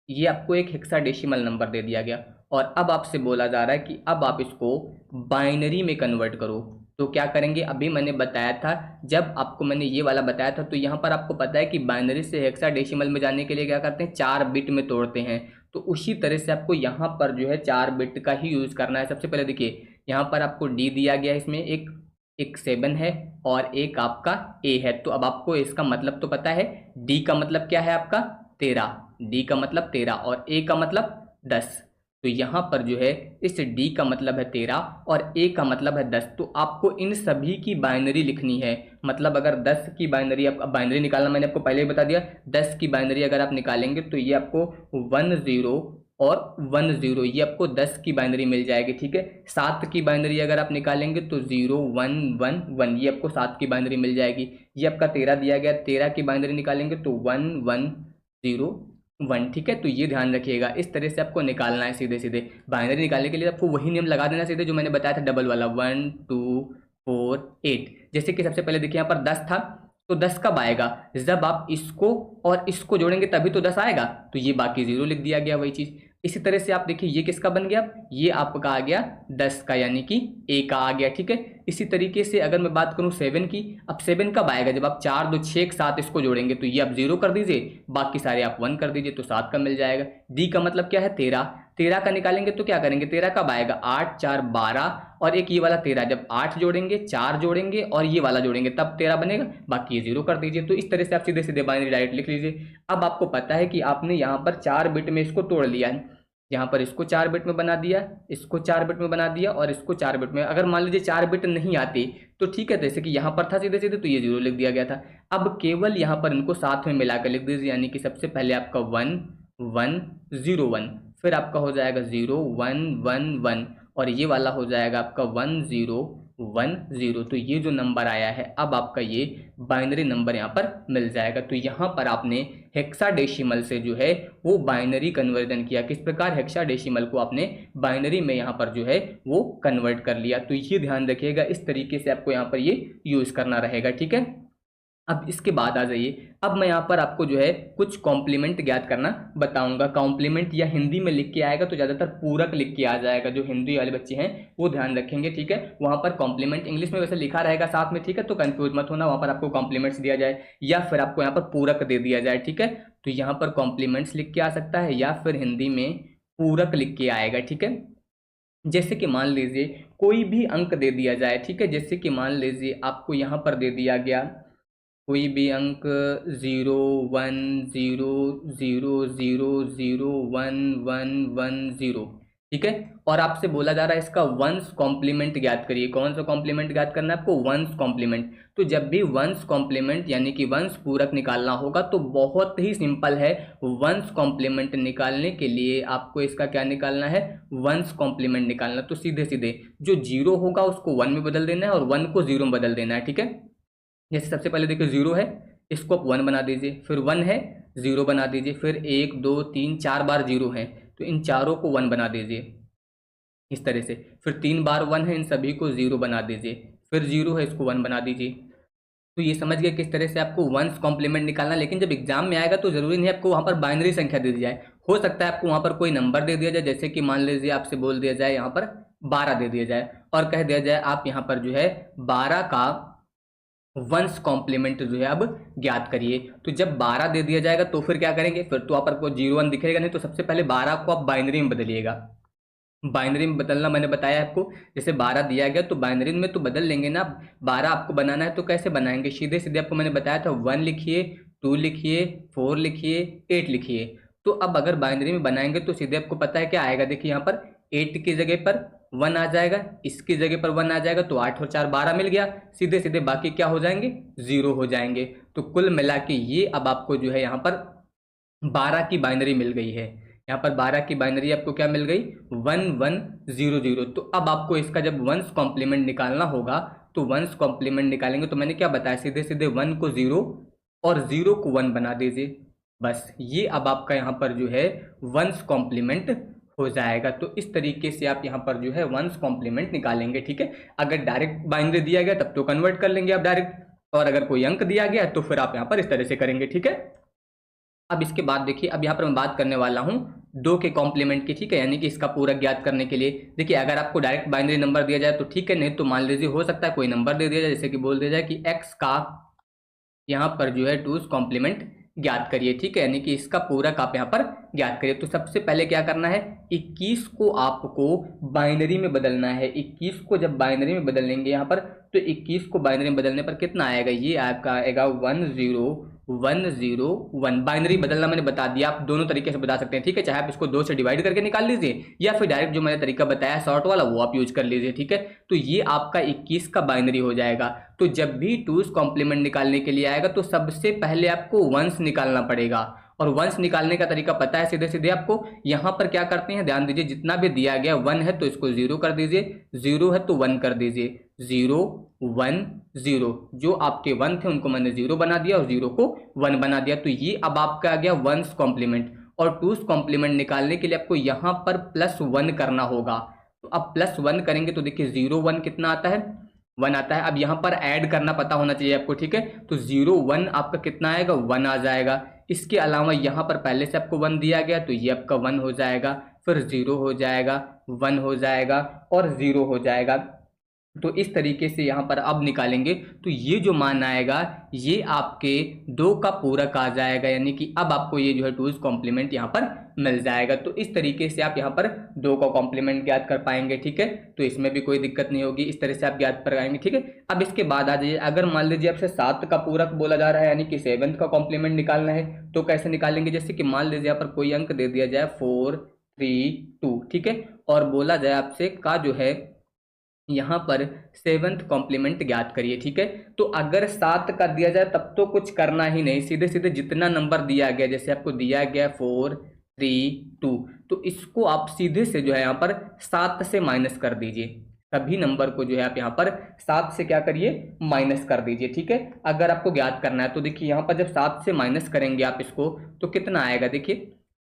ये आपको एक हेक्साडेसिमल नंबर दे दिया गया और अब आपसे बोला जा रहा है कि अब आप इसको बाइनरी में कन्वर्ट करो। तो क्या करेंगे, अभी मैंने बताया था, जब आपको मैंने ये वाला बताया था, तो यहाँ पर आपको पता है कि बाइनरी से हेक्साडेसिमल में जाने के लिए क्या करते हैं, 4 बिट में तोड़ते हैं। तो उसी तरह से आपको यहाँ पर जो है 4 बिट का ही यूज़ करना है। सबसे पहले देखिए यहाँ पर आपको D दिया गया है, इसमें एक 7 है और एक आपका A है। तो अब आपको इसका मतलब तो पता है, D का मतलब क्या है आपका 13, D का मतलब 13 और A का मतलब 10। तो यहाँ पर जो है इस D का मतलब है 13 और A का मतलब है 10। तो आपको इन सभी की बाइनरी लिखनी है। मतलब अगर 10 की बाइनरी, आप बाइनरी निकालना मैंने आपको पहले ही बता दिया, 10 की बाइनरी अगर आप निकालेंगे तो ये आपको 10 और 10 ये आपको 10 की बाइनरी मिल जाएगी, ठीक है। 7 की बाइनरी अगर आप निकालेंगे तो 0 1 1 1 ये आपको 7 की बाइनरी मिल जाएगी। ये आपका 13 दिया गया, 13 की बाइनरी निकालेंगे तो 1 1 0 1, ठीक है। तो ये ध्यान रखिएगा, इस तरह से आपको निकालना है। सीधे सीधे बाइनरी निकालने के लिए आपको वही नियम लगा देना सीधे जो मैंने बताया था, डबल वाला 1 2 4 8। जैसे कि सबसे पहले देखिए यहाँ पर 10 था, तो 10 कब आएगा, जब आप इसको और इसको जोड़ेंगे तभी तो 10 आएगा। तो ये बाकी 0 लिख दिया गया, वही चीज़। इसी तरह से आप देखिए ये किसका बन गया, ये आपका आ गया 10 का, यानी कि A का आ गया, ठीक है। इसी तरीके से अगर मैं बात करूं 7 की, अब 7 कब आएगा, जब आप 4 2 6 के साथ इसको जोड़ेंगे। तो ये आप 0 कर दीजिए, बाकी सारे आप 1 कर दीजिए, तो 7 का मिल जाएगा। D का मतलब क्या है 13, 13 का निकालेंगे तो क्या करेंगे, 13 कब आएगा, 8 4 12 और एक ये वाला 13, जब 8 जोड़ेंगे 4 जोड़ेंगे और ये वाला जोड़ेंगे तब 13 बनेगा, बाकी ये 0 कर दीजिए। तो इस तरह से आप सीधे सीधे बाइनरी डायरेक्ट लिख लीजिए। अब आपको पता है कि आपने यहाँ पर 4 बिट में इसको तोड़ लिया है, यहाँ पर इसको 4 बिट में बना दिया, इसको 4 बिट में बना दिया और इसको 4 बिट में। अगर मान लीजिए 4 बिट नहीं आती तो ठीक है, जैसे कि यहाँ पर था सीधे सीधे तो ये 0 लिख दिया गया था। अब केवल यहाँ पर इनको साथ में मिलाकर लिख दीजिए, यानी कि सबसे पहले आपका 1 1 0 1, फिर आपका हो जाएगा 0 1 1 1 और ये वाला हो जाएगा आपका 1 0 1 0। तो ये जो नंबर आया है अब आपका ये बाइनरी नंबर यहाँ पर मिल जाएगा। तो यहाँ पर आपने हेक्साडेसिमल से जो है वो बाइनरी कन्वर्जन किया। किस प्रकार, हेक्साडेसिमल को आपने बाइनरी में यहाँ पर जो है वो कन्वर्ट कर लिया। तो ये ध्यान रखिएगा, इस तरीके से आपको यहाँ पर ये यूज़ करना रहेगा, ठीक है। अब इसके बाद आ जाइए, अब मैं यहाँ पर आपको जो है कुछ कॉम्प्लीमेंट ज्ञात करना बताऊंगा। कॉम्प्लीमेंट या हिंदी में लिख के आएगा तो ज़्यादातर पूरक लिख के आ जाएगा, जो हिंदी वाले बच्चे हैं वो ध्यान रखेंगे, ठीक है। वहाँ पर कॉम्प्लीमेंट इंग्लिश में वैसे लिखा रहेगा साथ में, ठीक है, तो कंफ्यूज मत होना, वहाँ पर आपको कॉम्प्लीमेंट्स दिया जाए या फिर आपको यहाँ पर पूरक दे दिया जाए, ठीक है। तो यहाँ पर कॉम्प्लीमेंट्स लिख के आ सकता है या फिर हिंदी में पूरक लिख के आएगा, ठीक है। जैसे कि मान लीजिए कोई भी अंक दे दिया जाए, ठीक है, जैसे कि मान लीजिए आपको यहाँ पर दे दिया गया कोई भी अंक 0 1 0 0 0 0 1 1 1 0, ठीक है। और आपसे बोला जा रहा है इसका वंस कॉम्प्लीमेंट ज्ञात करिए। कौन सा कॉम्प्लीमेंट ज्ञात करना है आपको, वंस कॉम्प्लीमेंट। तो जब भी वंस कॉम्प्लीमेंट यानी कि वंस पूरक निकालना होगा तो बहुत ही सिंपल है। वंस कॉम्प्लीमेंट निकालने के लिए आपको इसका क्या निकालना है, वंस कॉम्प्लीमेंट निकालना। तो सीधे सीधे जो 0 होगा उसको 1 में बदल देना है और 1 को 0 में बदल देना है, ठीक है। जैसे सबसे पहले देखिए 0 है, इसको आप 1 बना दीजिए, फिर 1 है 0 बना दीजिए, फिर 1 2 3 4 बार 0 है तो इन चारों को 1 बना दीजिए इस तरह से, फिर 3 बार 1 है, इन सभी को 0 बना दीजिए, फिर 0 है इसको 1 बना दीजिए। तो ये समझ गए किस तरह से आपको वंस कॉम्प्लीमेंट निकालना। लेकिन जब एग्जाम में आएगा तो जरूरी नहीं आपको वहाँ पर बाइनरी संख्या दे दी जाए, हो सकता है आपको वहाँ पर कोई नंबर दे दिया जाए, जैसे कि मान लीजिए आपसे बोल दिया जाए यहाँ पर 12 दे दिया जाए और कह दिया जाए आप यहाँ पर जो है 12 का वंस कॉम्प्लीमेंट जो है अब ज्ञात करिए। तो जब 12 दे दिया जाएगा तो फिर क्या करेंगे, फिर तो आप आपको 0 1 दिखेगा नहीं, तो सबसे पहले 12 को आप बाइनरी में बदलिएगा। बाइनरी में बदलना मैंने बताया आपको, जैसे 12 दिया गया तो बाइनरी में तो बदल लेंगे ना। 12 आपको बनाना है तो कैसे बनाएंगे, सीधे सीधे आपको मैंने बताया था 1 लिखिए 2 लिखिए 4 लिखिए 8 लिखिए। तो अब अगर बाइनरी में बनाएंगे तो सीधे आपको पता है क्या आएगा, देखिए यहाँ पर 8 की जगह पर 1 आ जाएगा, इसकी जगह पर 1 आ जाएगा, तो 8 और 4 12 मिल गया। सीधे सीधे बाकी क्या हो जाएंगे, 0 हो जाएंगे। तो कुल मिला के ये अब आपको जो है यहाँ पर 12 की बाइनरी मिल गई है। यहाँ पर 12 की बाइनरी आपको क्या मिल गई, 1100। तो अब आपको इसका जब वंस कॉम्प्लीमेंट निकालना होगा तो वंस कॉम्प्लीमेंट निकालेंगे तो मैंने क्या बताया, सीधे सीधे 1 को 0 और 0 को 1 बना दीजिए। बस ये अब आपका यहाँ पर जो है वंस कॉम्प्लीमेंट हो जाएगा। तो इस तरीके से आप यहाँ पर जो है वंस कॉम्प्लीमेंट निकालेंगे। ठीक है, अगर डायरेक्ट बाइनरी दिया गया तब तो कन्वर्ट कर लेंगे आप डायरेक्ट, और अगर कोई अंक दिया गया तो फिर आप यहाँ पर इस तरह से करेंगे। ठीक है, अब इसके बाद देखिए, अब यहाँ पर मैं बात करने वाला हूँ 2 के कॉम्प्लीमेंट की। ठीक है, यानी कि इसका पूरा ज्ञात करने के लिए देखिए, अगर आपको डायरेक्ट बाइनरी नंबर दिया जाए तो ठीक है, नहीं तो मान लीजिए हो सकता है कोई नंबर दे दिया जाए, जैसे कि बोल दिया जाए कि x का यहाँ पर जो है 2's कॉम्प्लीमेंट ज्ञात करिए। ठीक है, यानी कि इसका पूरक आप यहाँ पर ज्ञात करिए। तो सबसे पहले क्या करना है, 21 को आपको बाइनरी में बदलना है। 21 को जब बाइनरी में बदल लेंगे यहाँ पर, तो 21 को बाइनरी में बदलने पर कितना आएगा, ये आपका आएगा 10101। बाइनरी बदलना मैंने बता दिया, आप दोनों तरीके से बता सकते हैं। ठीक है, चाहे आप इसको 2 से डिवाइड करके निकाल लीजिए, या फिर डायरेक्ट जो मैंने तरीका बताया शॉर्ट वाला वो आप यूज कर लीजिए। ठीक है, तो ये आपका 21 का बाइनरी हो जाएगा। तो जब भी 2's कॉम्प्लीमेंट निकालने के लिए आएगा तो सबसे पहले आपको वंस निकालना पड़ेगा, और वंस निकालने का तरीका पता है, सीधे सीधे आपको यहाँ पर क्या करते हैं, ध्यान दीजिए, जितना भी दिया गया 1 है तो इसको 0 कर दीजिए, 0 है तो 1 कर दीजिए, 0 1 0। जो आपके 1 थे उनको मैंने 0 बना दिया और 0 को 1 बना दिया। तो ये अब आपका आ गया वंस कॉम्प्लीमेंट। और 2's कॉम्प्लीमेंट निकालने के लिए आपको यहाँ पर +1 करना होगा। तो अब +1 करेंगे तो देखिए 0 1 कितना आता है, 1 आता है। अब यहाँ पर ऐड करना पता होना चाहिए आपको। ठीक है, तो 0 1 आपका कितना आएगा, 1 आ जाएगा। इसके अलावा यहाँ पर पहले से आपको 1 दिया गया तो ये आपका 1 हो जाएगा, फिर 0 हो जाएगा, 1 हो जाएगा और 0 हो जाएगा। तो इस तरीके से यहाँ पर अब निकालेंगे तो ये जो मान आएगा ये आपके 2 का पूरक आ जाएगा, यानी कि अब आपको ये जो है 2's कॉम्प्लीमेंट यहाँ पर मिल जाएगा। तो इस तरीके से आप यहाँ पर 2 का कॉम्प्लीमेंट ज्ञात कर पाएंगे। ठीक है, तो इसमें भी कोई दिक्कत नहीं होगी, इस तरह से आप ज्ञात कर पाएंगे। ठीक है, अब इसके बाद आ जाइए, अगर मान लीजिए आपसे 7 का पूरक बोला जा रहा है, यानी कि 7th का कॉम्प्लीमेंट निकालना है, तो कैसे निकालेंगे, जैसे कि मान लीजिए यहाँ पर कोई अंक दे दिया जाए 4 3 2। ठीक है, और बोला जाए आपसे का जो है यहाँ पर 7th कॉम्प्लीमेंट ज्ञात करिए। ठीक है, तो अगर 7 का दिया जाए तब तो कुछ करना ही नहीं, सीधे सीधे जितना नंबर दिया गया, जैसे आपको दिया गया 4 3 2, तो इसको आप सीधे से जो है यहाँ पर 7 से माइनस कर दीजिए। सभी नंबर को जो है आप यहाँ पर 7 से क्या करिए, माइनस कर दीजिए। ठीक है, अगर आपको ज्ञात करना है तो देखिए यहाँ पर जब 7 से माइनस करेंगे आप इसको तो कितना आएगा, देखिए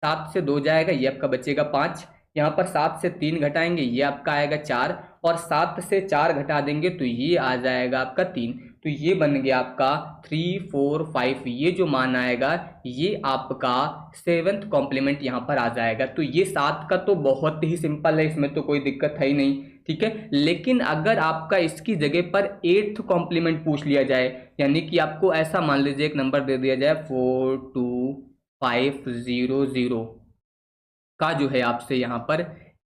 7 से 2 जाएगा, ये आपका बचेगा 5। यहाँ पर 7 से 3 घटाएंगे, ये आपका आएगा 4, और 7 से 4 घटा देंगे तो ये आ जाएगा आपका 3। तो ये बन गया आपका 3 4 5। ये जो मान आएगा ये आपका 7th कॉम्प्लीमेंट यहाँ पर आ जाएगा। तो ये 7 का तो बहुत ही सिंपल है, इसमें तो कोई दिक्कत है ही नहीं। ठीक है, लेकिन अगर आपका इसकी जगह पर 8th कॉम्प्लीमेंट पूछ लिया जाए, यानी कि आपको ऐसा मान लीजिए एक नंबर दे दिया जाए 42500 का जो है आपसे यहाँ पर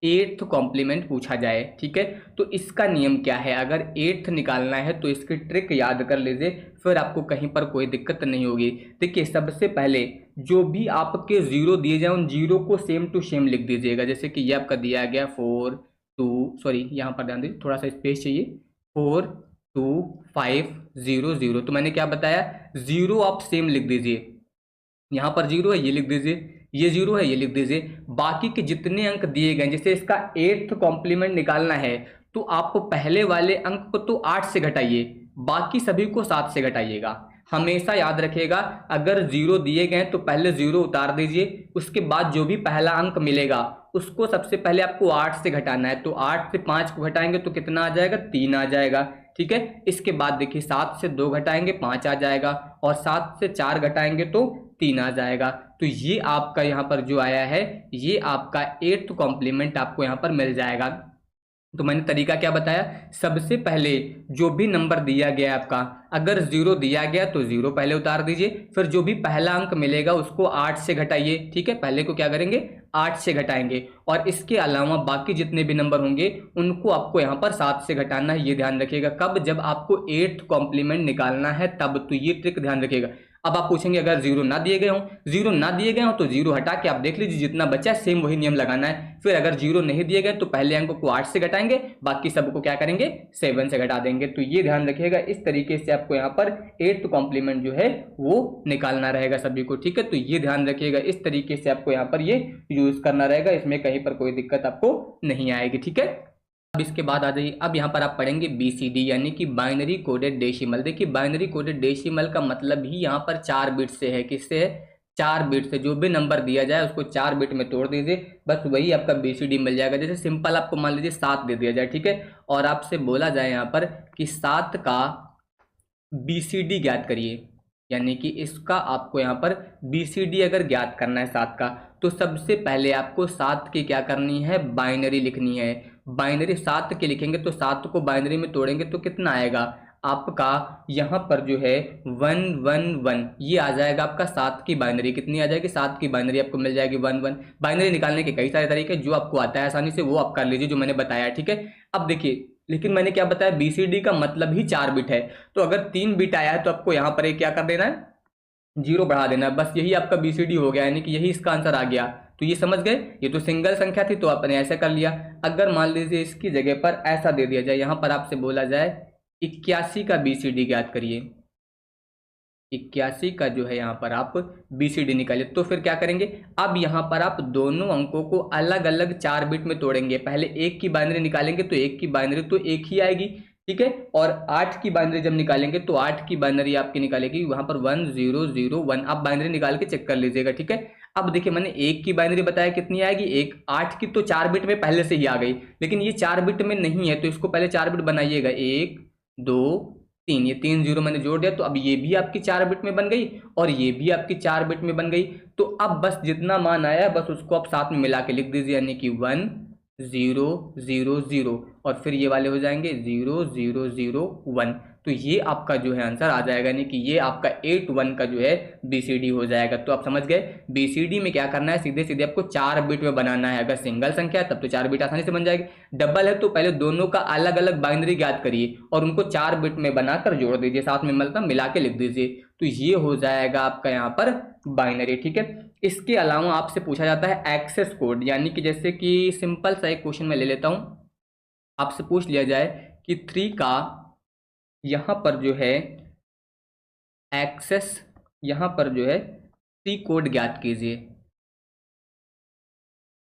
8th कॉम्प्लीमेंट पूछा जाए। ठीक है, तो इसका नियम क्या है, अगर 8th निकालना है तो इसकी ट्रिक याद कर लीजिए, फिर आपको कहीं पर कोई दिक्कत नहीं होगी। देखिए, सबसे पहले जो भी आपके 0 दिए जाए उन 0 को सेम टू सेम लिख दीजिएगा। जैसे कि ये आपका दिया गया 4 2, सॉरी यहाँ पर ध्यान दीजिए, थोड़ा सा स्पेस चाहिए, 42500। तो मैंने क्या बताया, 0 आप सेम लिख दीजिए, यहाँ पर 0 है ये लिख दीजिए, ये 0 है ये लिख दीजिए। बाकी के जितने अंक दिए गए, जैसे इसका 8th कॉम्प्लीमेंट निकालना है तो आप पहले वाले अंक को तो 8 से घटाइए, बाकी सभी को 7 से घटाइएगा। हमेशा याद रखिएगा, अगर 0 दिए गए तो पहले 0 उतार दीजिए, उसके बाद जो भी पहला अंक मिलेगा उसको सबसे पहले आपको 8 से घटाना है। तो 8 से 5 को घटाएंगे तो कितना आ जाएगा, 3 आ जाएगा। ठीक है, इसके बाद देखिए 7 से 2 घटाएंगे 5 आ जाएगा, और 7 से 4 घटाएंगे तो 3 आ जाएगा। तो ये आपका यहाँ पर जो आया है ये आपका 8th कॉम्प्लीमेंट आपको यहाँ पर मिल जाएगा। तो मैंने तरीका क्या बताया, सबसे पहले जो भी नंबर दिया गया आपका, अगर 0 दिया गया तो 0 पहले उतार दीजिए, फिर जो भी पहला अंक मिलेगा उसको 8 से घटाइए। ठीक है, पहले को क्या करेंगे, 8 से घटाएंगे, और इसके अलावा बाकी जितने भी नंबर होंगे उनको आपको यहाँ पर 7 से घटाना है। ये ध्यान रखिएगा, कब, जब आपको 8th कॉम्प्लीमेंट निकालना है तब। तो ये ट्रिक ध्यान रखिएगा। अब आप पूछेंगे अगर जीरो ना दिए गए हों तो जीरो हटा के आप देख लीजिए जितना बचा है सेम वही नियम लगाना है। फिर अगर जीरो नहीं दिए गए तो पहले अंक को 8 से घटाएंगे, बाकी सबको क्या करेंगे 7 से घटा देंगे। तो ये ध्यान रखिएगा, इस तरीके से आपको यहाँ पर 8th कॉम्प्लीमेंट जो है वो निकालना रहेगा सभी को, ठीक है। तो ये ध्यान रखिएगा, इस तरीके से आपको यहाँ पर ये यूज करना रहेगा, इसमें कहीं पर कोई दिक्कत आपको नहीं आएगी, ठीक है। अब इसके बाद आ जाइए, अब यहाँ पर आप पढ़ेंगे बीसीडी यानी कि बाइनरी कोडेड डेसिमल। देखिए बाइनरी कोडेड डेसिमल का मतलब ही यहाँ पर 4 बिट से है। किससे है? 4 बिट से। जो भी नंबर दिया जाए उसको 4 बिट में तोड़ दीजिए, बस वही आपका बीसीडी मिल जाएगा। जैसे सिंपल आपको मान लीजिए 7 दे दिया जाए, ठीक है, और आपसे बोला जाए यहाँ पर कि 7 का बीसीडी ज्ञात करिए, यानी कि इसका आपको यहाँ पर बीसीडी अगर ज्ञात करना है 7 का, तो सबसे पहले आपको 7 की क्या करनी है? बाइनरी लिखनी है। बाइनरी 7 के लिखेंगे तो 7 को बाइनरी में तोड़ेंगे तो कितना आएगा आपका? यहाँ पर जो है 111 ये आ जाएगा आपका 7 की बाइनरी। कितनी आ जाएगी? 7 की बाइनरी आपको मिल जाएगी 11। बाइनरी निकालने के कई सारे तरीके, जो आपको आता है आसानी से वो आप कर लीजिए, जो मैंने बताया, ठीक है। अब देखिए, लेकिन मैंने क्या बताया, बीसीडी का मतलब ही 4 बिट है, तो अगर 3 बिट आया है तो आपको यहाँ पर एक क्या कर देना है? 0 बढ़ा देना है, बस यही आपका बीसीडी हो गया, यानी कि यही इसका आंसर आ गया। तो ये समझ गए, ये तो सिंगल संख्या थी तो आपने ऐसे कर लिया। अगर मान लीजिए इसकी जगह पर ऐसा दे दिया जाए, यहाँ पर आपसे बोला जाए 81 का बीसीडी ज्ञात करिए, 81 का जो है यहाँ पर आप बीसीडी निकालिए, तो फिर क्या करेंगे? अब यहाँ पर आप दोनों अंकों को अलग अलग 4 बिट में तोड़ेंगे। पहले 1 की बाइनरी निकालेंगे तो 1 की बाइनरी तो 1 ही आएगी, ठीक है, और 8 की बाइनरी जब निकालेंगे तो 8 की बाइनरी आपकी निकालेगी वहां पर 1001। आप बाइनरी निकाल के चेक कर लीजिएगा, ठीक है। अब देखिए मैंने 1 की बाइनरी बताया कितनी आएगी? 1। 8 की तो 4 बिट में पहले से ही आ गई, लेकिन ये 4 बिट में नहीं है, तो इसको पहले 4 बिट बनाइएगा। 1 2 3, ये 3 जीरो मैंने जोड़ दिया, तो अब ये भी आपकी 4 बिट में बन गई और ये भी आपकी 4 बिट में बन गई। तो अब बस जितना मान आया बस उसको आप साथ में मिला के लिख दीजिए, यानी कि 1 0 0 0, और फिर ये वाले हो जाएंगे 0 0 0 1। तो ये आपका जो है आंसर आ जाएगा, यानी कि ये आपका 81 का जो है बीसीडी हो जाएगा। तो आप समझ गए, बीसीडी में क्या करना है, सीधे सीधे आपको 4 बिट में बनाना है। अगर सिंगल संख्या है तब तो 4 बिट आसानी से बन जाएगी, डबल है तो पहले दोनों का अलग अलग बाइनरी ज्ञात करिए और उनको 4 बिट में बनाकर जोड़ दीजिए, साथ में मतलब मिला के लिख दीजिए, तो ये हो जाएगा आपका यहाँ पर बाइनरी, ठीक है। इसके अलावा आपसे पूछा जाता है एक्सेस कोड, यानी कि जैसे कि सिंपल सा एक क्वेश्चन मैं ले लेता हूँ, आपसे पूछ लिया जाए कि 3 का यहाँ पर जो है एक्सेस, यहाँ पर जो है 3 कोड ज्ञात कीजिए।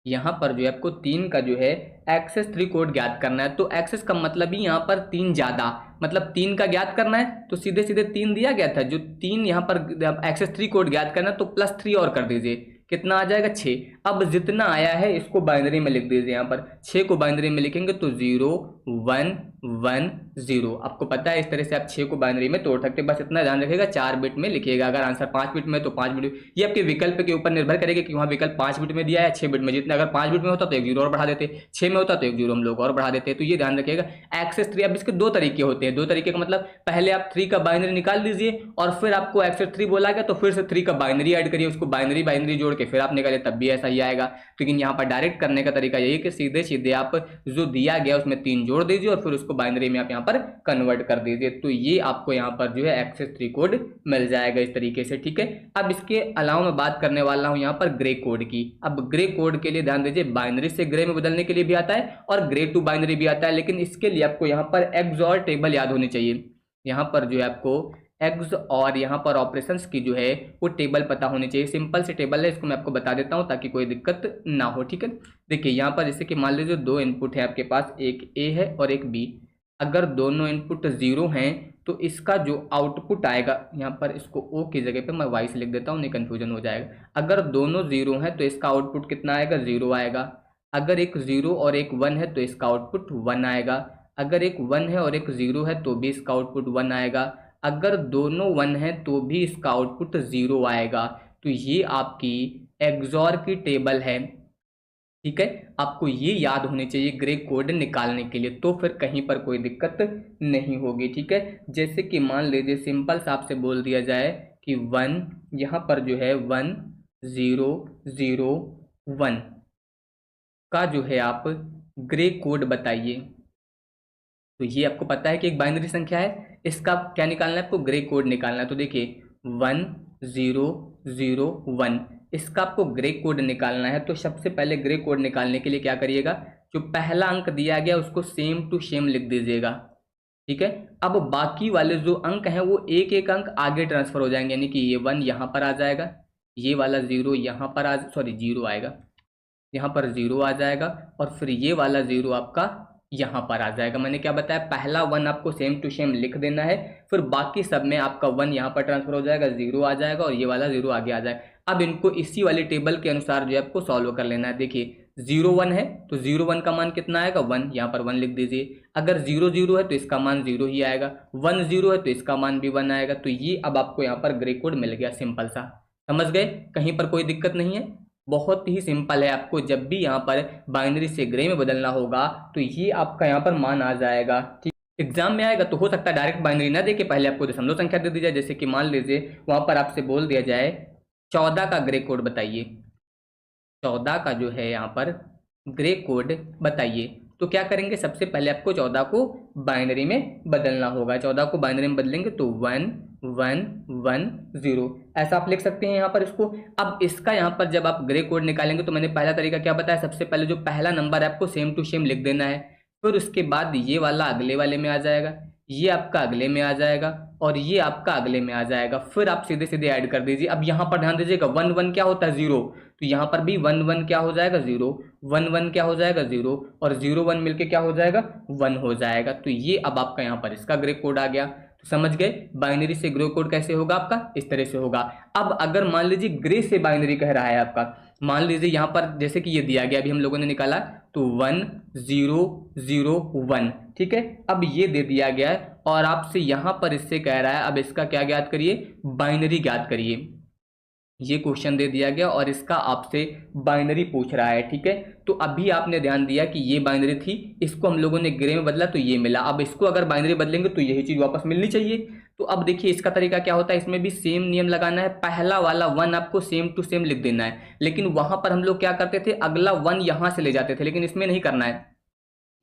यहाँ पर जो है आपको 3 का जो है एक्सेस 3 कोड ज्ञात करना है। तो एक्सेस का मतलब ही यहाँ पर 3 ज्यादा, मतलब 3 का ज्ञात करना है, तो सीधे सीधे 3 दिया गया था, जो 3 यहाँ पर एक्सेस 3 कोड ज्ञात करना है तो +3 और कर दीजिए, कितना आ जाएगा? 6। अब जितना आया है इसको बाइनरी में लिख दीजिए, यहाँ पर 6 को बाइनरी में लिखेंगे तो 0 1 1 0। आपको पता है इस तरह से आप 6 को बाइनरी में तोड़ सकते हैं, बस इतना ध्यान रखिएगा 4 बिट में लिखिएगा। अगर आंसर 5 बिट में तो 5 बिट, ये आपके विकल्प के ऊपर निर्भर करेगा कि वहाँ विकल्प 5 बिट में दिया है 6 बिट में। जितना अगर 5 बिट में होता तो 1 0 और बढ़ा देते, 6 में होता तो 1 0 हम लोग और बढ़ा देते। तो ये ध्यान रखिएगा एक्सेस 3। अब इसके 2 तरीके होते हैं, 2 तरीके का मतलब पहले आप 3 का बाइनरी निकाल दीजिए और फिर आपको एक्सेस 3 बोला गया तो फिर से 3 का बाइनरी ऐड करिए, उसको बाइनरी जोड़ के फिर आप निकालिए, तब भी ऐसा ही आएगा। लेकिन यहाँ पर डायरेक्ट करने का तरीका यही कि सीधे सीधे आप जो दिया गया उसमें 3 जोड़ दीजिए और फिर उसको बाइनरी में आप यहाँ पर कन्वर्ट कर दीजिए, तो ये आपको यहाँ पर जो है एक्सेस 3 कोड मिल जाएगा इस तरीके से, ठीक है। अब इसके अलावा मैं बात करने वाला हूँ यहाँ पर ग्रे कोड की। अब ग्रे कोड के लिए ध्यान दीजिए, बाइनरी से ग्रे में बदलने के लिए भी आता है और ग्रे टू बाइनरी भी आता है, लेकिन इसके लिए आपको यहाँ पर एक्सऑर टेबल याद होनी चाहिए। यहाँ पर जो है आपको एक्स और यहाँ पर ऑपरेशंस की जो है वो टेबल पता होनी चाहिए। सिंपल से टेबल है, इसको मैं आपको बता देता हूँ ताकि कोई दिक्कत ना हो, ठीक है। देखिए यहाँ पर जैसे कि मान लीजिए 2 इनपुट है आपके पास, एक ए है और एक बी। अगर दोनों इनपुट 0 हैं तो इसका जो आउटपुट आएगा, यहाँ पर इसको ओ की जगह पे मैं वाई से लिख देता हूँ, नहीं कन्फ्यूजन हो जाएगा। अगर दोनों 0 हैं तो इसका आउटपुट कितना आएगा? 0 आएगा। अगर एक 0 और एक 1 है तो इसका आउटपुट 1 आएगा। अगर एक 1 है और एक 0 है तो भी इसका आउटपुट 1 आएगा। अगर दोनों 1 है तो भी इसका आउटपुट 0 आएगा। तो ये आपकी एक्सऑर की टेबल है, ठीक है। आपको ये याद होनी चाहिए ग्रे कोड निकालने के लिए, तो फिर कहीं पर कोई दिक्कत नहीं होगी, ठीक है। जैसे कि मान लीजिए सिंपल सा आपसे बोल दिया जाए कि 1, यहाँ पर जो है 1 0 0 1 का जो है आप ग्रे कोड बताइए। तो ये आपको पता है कि एक बाइनरी संख्या है, इसका क्या निकालना है आपको? ग्रे कोड निकालना है। तो देखिए 1 1 इसका आपको ग्रे कोड निकालना है। तो सबसे पहले ग्रे कोड निकालने के लिए क्या करिएगा, जो पहला अंक दिया गया उसको सेम टू सेम लिख दीजिएगा, ठीक है। अब बाकी वाले जो अंक हैं वो एक एक अंक आगे ट्रांसफर हो जाएंगे, यानी कि ये 1 यहाँ पर आ जाएगा, ये वाला 0 यहाँ पर आ 0 आएगा, यहाँ पर 0 आ जाएगा, और फिर ये वाला 0 आपका यहाँ पर आ जाएगा। मैंने क्या बताया, पहला 1 आपको सेम टू सेम लिख देना है, फिर बाकी सब में आपका 1 यहाँ पर ट्रांसफर हो जाएगा, 0 आ जाएगा, और ये वाला 0 आगे आ जाएगा। अब इनको इसी वाली टेबल के अनुसार जो है आपको सॉल्व कर लेना है। देखिए 0 1 है तो 0 1 का मान कितना आएगा, 1, यहाँ पर 1 लिख दीजिए। अगर 0 0 है तो इसका मान 0 ही आएगा, 1 0 है तो इसका मान भी 1 आएगा। तो ये अब आपको यहाँ पर ग्रे कोड मिल गया, सिंपल सा, समझ गए, कहीं पर कोई दिक्कत नहीं है, बहुत ही सिंपल है। आपको जब भी यहाँ पर बाइनरी से ग्रे में बदलना होगा तो ये आपका यहाँ पर मान आ जाएगा, ठीक। एग्जाम में आएगा तो हो सकता है डायरेक्ट बाइनरी ना देके पहले आपको दशमलव संख्या दे दी जाए, जैसे कि मान लीजिए वहां पर आपसे बोल दिया जाए 14 का ग्रे कोड बताइए, 14 का जो है यहाँ पर ग्रे कोड बताइए। तो क्या करेंगे, सबसे पहले आपको 14 को बाइनरी में बदलना होगा। 14 को बाइनरी में बदलेंगे तो 1 1 1 0 ऐसा आप लिख सकते हैं यहाँ पर इसको। अब इसका यहाँ पर जब आप ग्रे कोड निकालेंगे तो मैंने पहला तरीका क्या बताया, सबसे पहले जो पहला नंबर है आपको सेम टू सेम लिख देना है, फिर उसके बाद ये वाला अगले वाले में आ जाएगा, ये आपका अगले में आ जाएगा, और ये आपका अगले में आ जाएगा, फिर आप सीधे सीधे ऐड कर दीजिए। अब यहाँ पर ध्यान दीजिएगा 1 1 क्या होता है, 0, तो यहाँ पर भी 1 1 क्या हो जाएगा, 0, 1 1 क्या हो जाएगा, 0, और 0 1 मिलके क्या हो जाएगा, 1 हो जाएगा। तो ये अब आपका यहाँ पर इसका ग्रे कोड आ गया। तो समझ गए बाइनरी से ग्रे कोड कैसे होगा आपका, इस तरह से होगा। अब अगर मान लीजिए ग्रे से बाइनरी कह रहा है आपका, मान लीजिए यहाँ पर जैसे कि ये दिया गया अभी हम लोगों ने निकाला, तो 1 0 0 1, ठीक है। अब ये दे दिया गया है और आपसे यहाँ पर इससे कह रहा है अब इसका क्या ज्ञात करिए, बाइनरी ज्ञात करिए। ये क्वेश्चन दे दिया गया और इसका आपसे बाइनरी पूछ रहा है, ठीक है। तो अभी आपने ध्यान दिया कि ये बाइनरी थी, इसको हम लोगों ने ग्रे में बदला तो ये मिला। अब इसको अगर बाइनरी बदलेंगे तो यही चीज वापस मिलनी चाहिए। तो अब देखिए इसका तरीका क्या होता है, इसमें भी सेम नियम लगाना है, पहला वाला 1 आपको सेम टू सेम लिख देना है। लेकिन वहां पर हम लोग क्या करते थे, अगला 1 यहां से ले जाते थे, लेकिन इसमें नहीं करना है।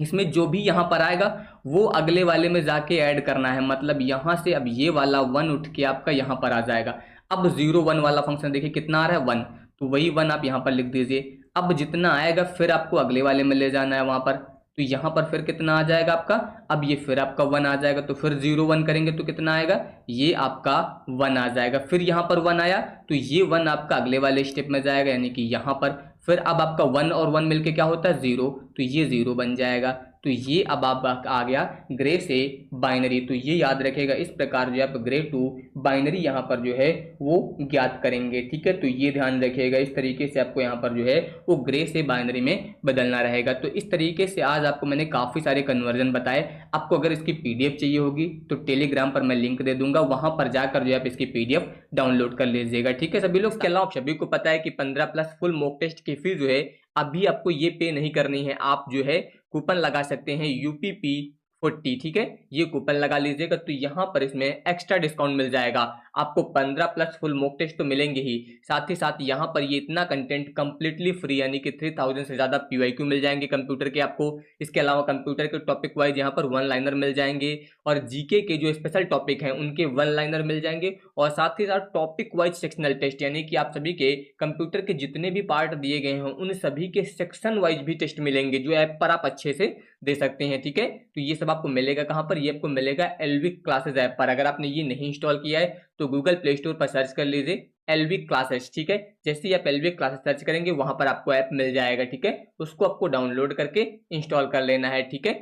इसमें जो भी यहाँ पर आएगा वो अगले वाले में जाके ऐड करना है। मतलब यहाँ से अब ये वाला 1 उठ के आपका यहाँ पर आ जाएगा। अब 0 1 वाला फंक्शन देखिए कितना आ रहा है, 1, तो वही 1 आप यहाँ पर लिख दीजिए। अब जितना आएगा फिर आपको अगले वाले में ले जाना है वहां पर, तो यहाँ पर फिर कितना आ जाएगा आपका, अब ये फिर आपका 1 आ जाएगा, तो फिर 0 1 करेंगे तो कितना आएगा, ये आपका 1 आ जाएगा। फिर यहाँ पर 1 आया तो ये 1 आपका अगले वाले स्टेप में जाएगा, यानी कि यहाँ पर फिर अब आपका 1 और 1 मिलके क्या होता है, 0, तो ये 0 बन जाएगा। तो ये अब आप आ गया ग्रे से बाइनरी। तो ये याद रखेगा, इस प्रकार जो आप ग्रे टू बाइनरी यहाँ पर जो है वो ज्ञात करेंगे, ठीक है। तो ये ध्यान रखिएगा, इस तरीके से आपको यहाँ पर जो है वो ग्रे से बाइनरी में बदलना रहेगा। तो इस तरीके से आज आपको मैंने काफ़ी सारे कन्वर्जन बताए। आपको अगर इसकी PDF चाहिए होगी तो टेलीग्राम पर मैं लिंक दे दूंगा, वहां पर जाकर जो है आप इसकी PDF डाउनलोड कर लीजिएगा, ठीक है सभी लोग। इसके अलावा आप सभी को पता है कि 15+ फुल मॉक टेस्ट की फीस जो है अभी आपको ये पे नहीं करनी है, आप जो है कूपन लगा सकते हैं UPP40, ठीक है। ये कूपन लगा लीजिएगा तो यहाँ पर इसमें एक्स्ट्रा डिस्काउंट मिल जाएगा आपको। 15+ फुल मॉक टेस्ट तो मिलेंगे ही, साथ ही साथ यहाँ पर ये इतना कंटेंट कंप्लीटली फ्री, यानी कि 3000 से ज्यादा PYQ मिल जाएंगे कंप्यूटर के आपको। इसके अलावा कंप्यूटर के टॉपिक वाइज यहाँ पर 1 लाइनर मिल जाएंगे, और जीके के जो स्पेशल टॉपिक हैं उनके 1 लाइनर मिल जाएंगे, और साथ ही साथ टॉपिक वाइज सेक्शनल टेस्ट, यानी कि आप सभी के कंप्यूटर के जितने भी पार्ट दिए गए हैं उन सभी के सेक्शन वाइज भी टेस्ट मिलेंगे, जो ऐप पर आप अच्छे से दे सकते हैं, ठीक है। तो ये सब आपको मिलेगा कहाँ पर, ये आपको मिलेगा LV क्लासेस ऐप पर। अगर आपने ये नहीं इंस्टॉल किया है तो गूगल प्ले स्टोर पर सर्च कर लीजिए LV क्लासेस, ठीक है। जैसे ही आप LV क्लासेस सर्च करेंगे वहां पर आपको ऐप मिल जाएगा, ठीक है। उसको आपको डाउनलोड करके इंस्टॉल कर लेना है, ठीक है।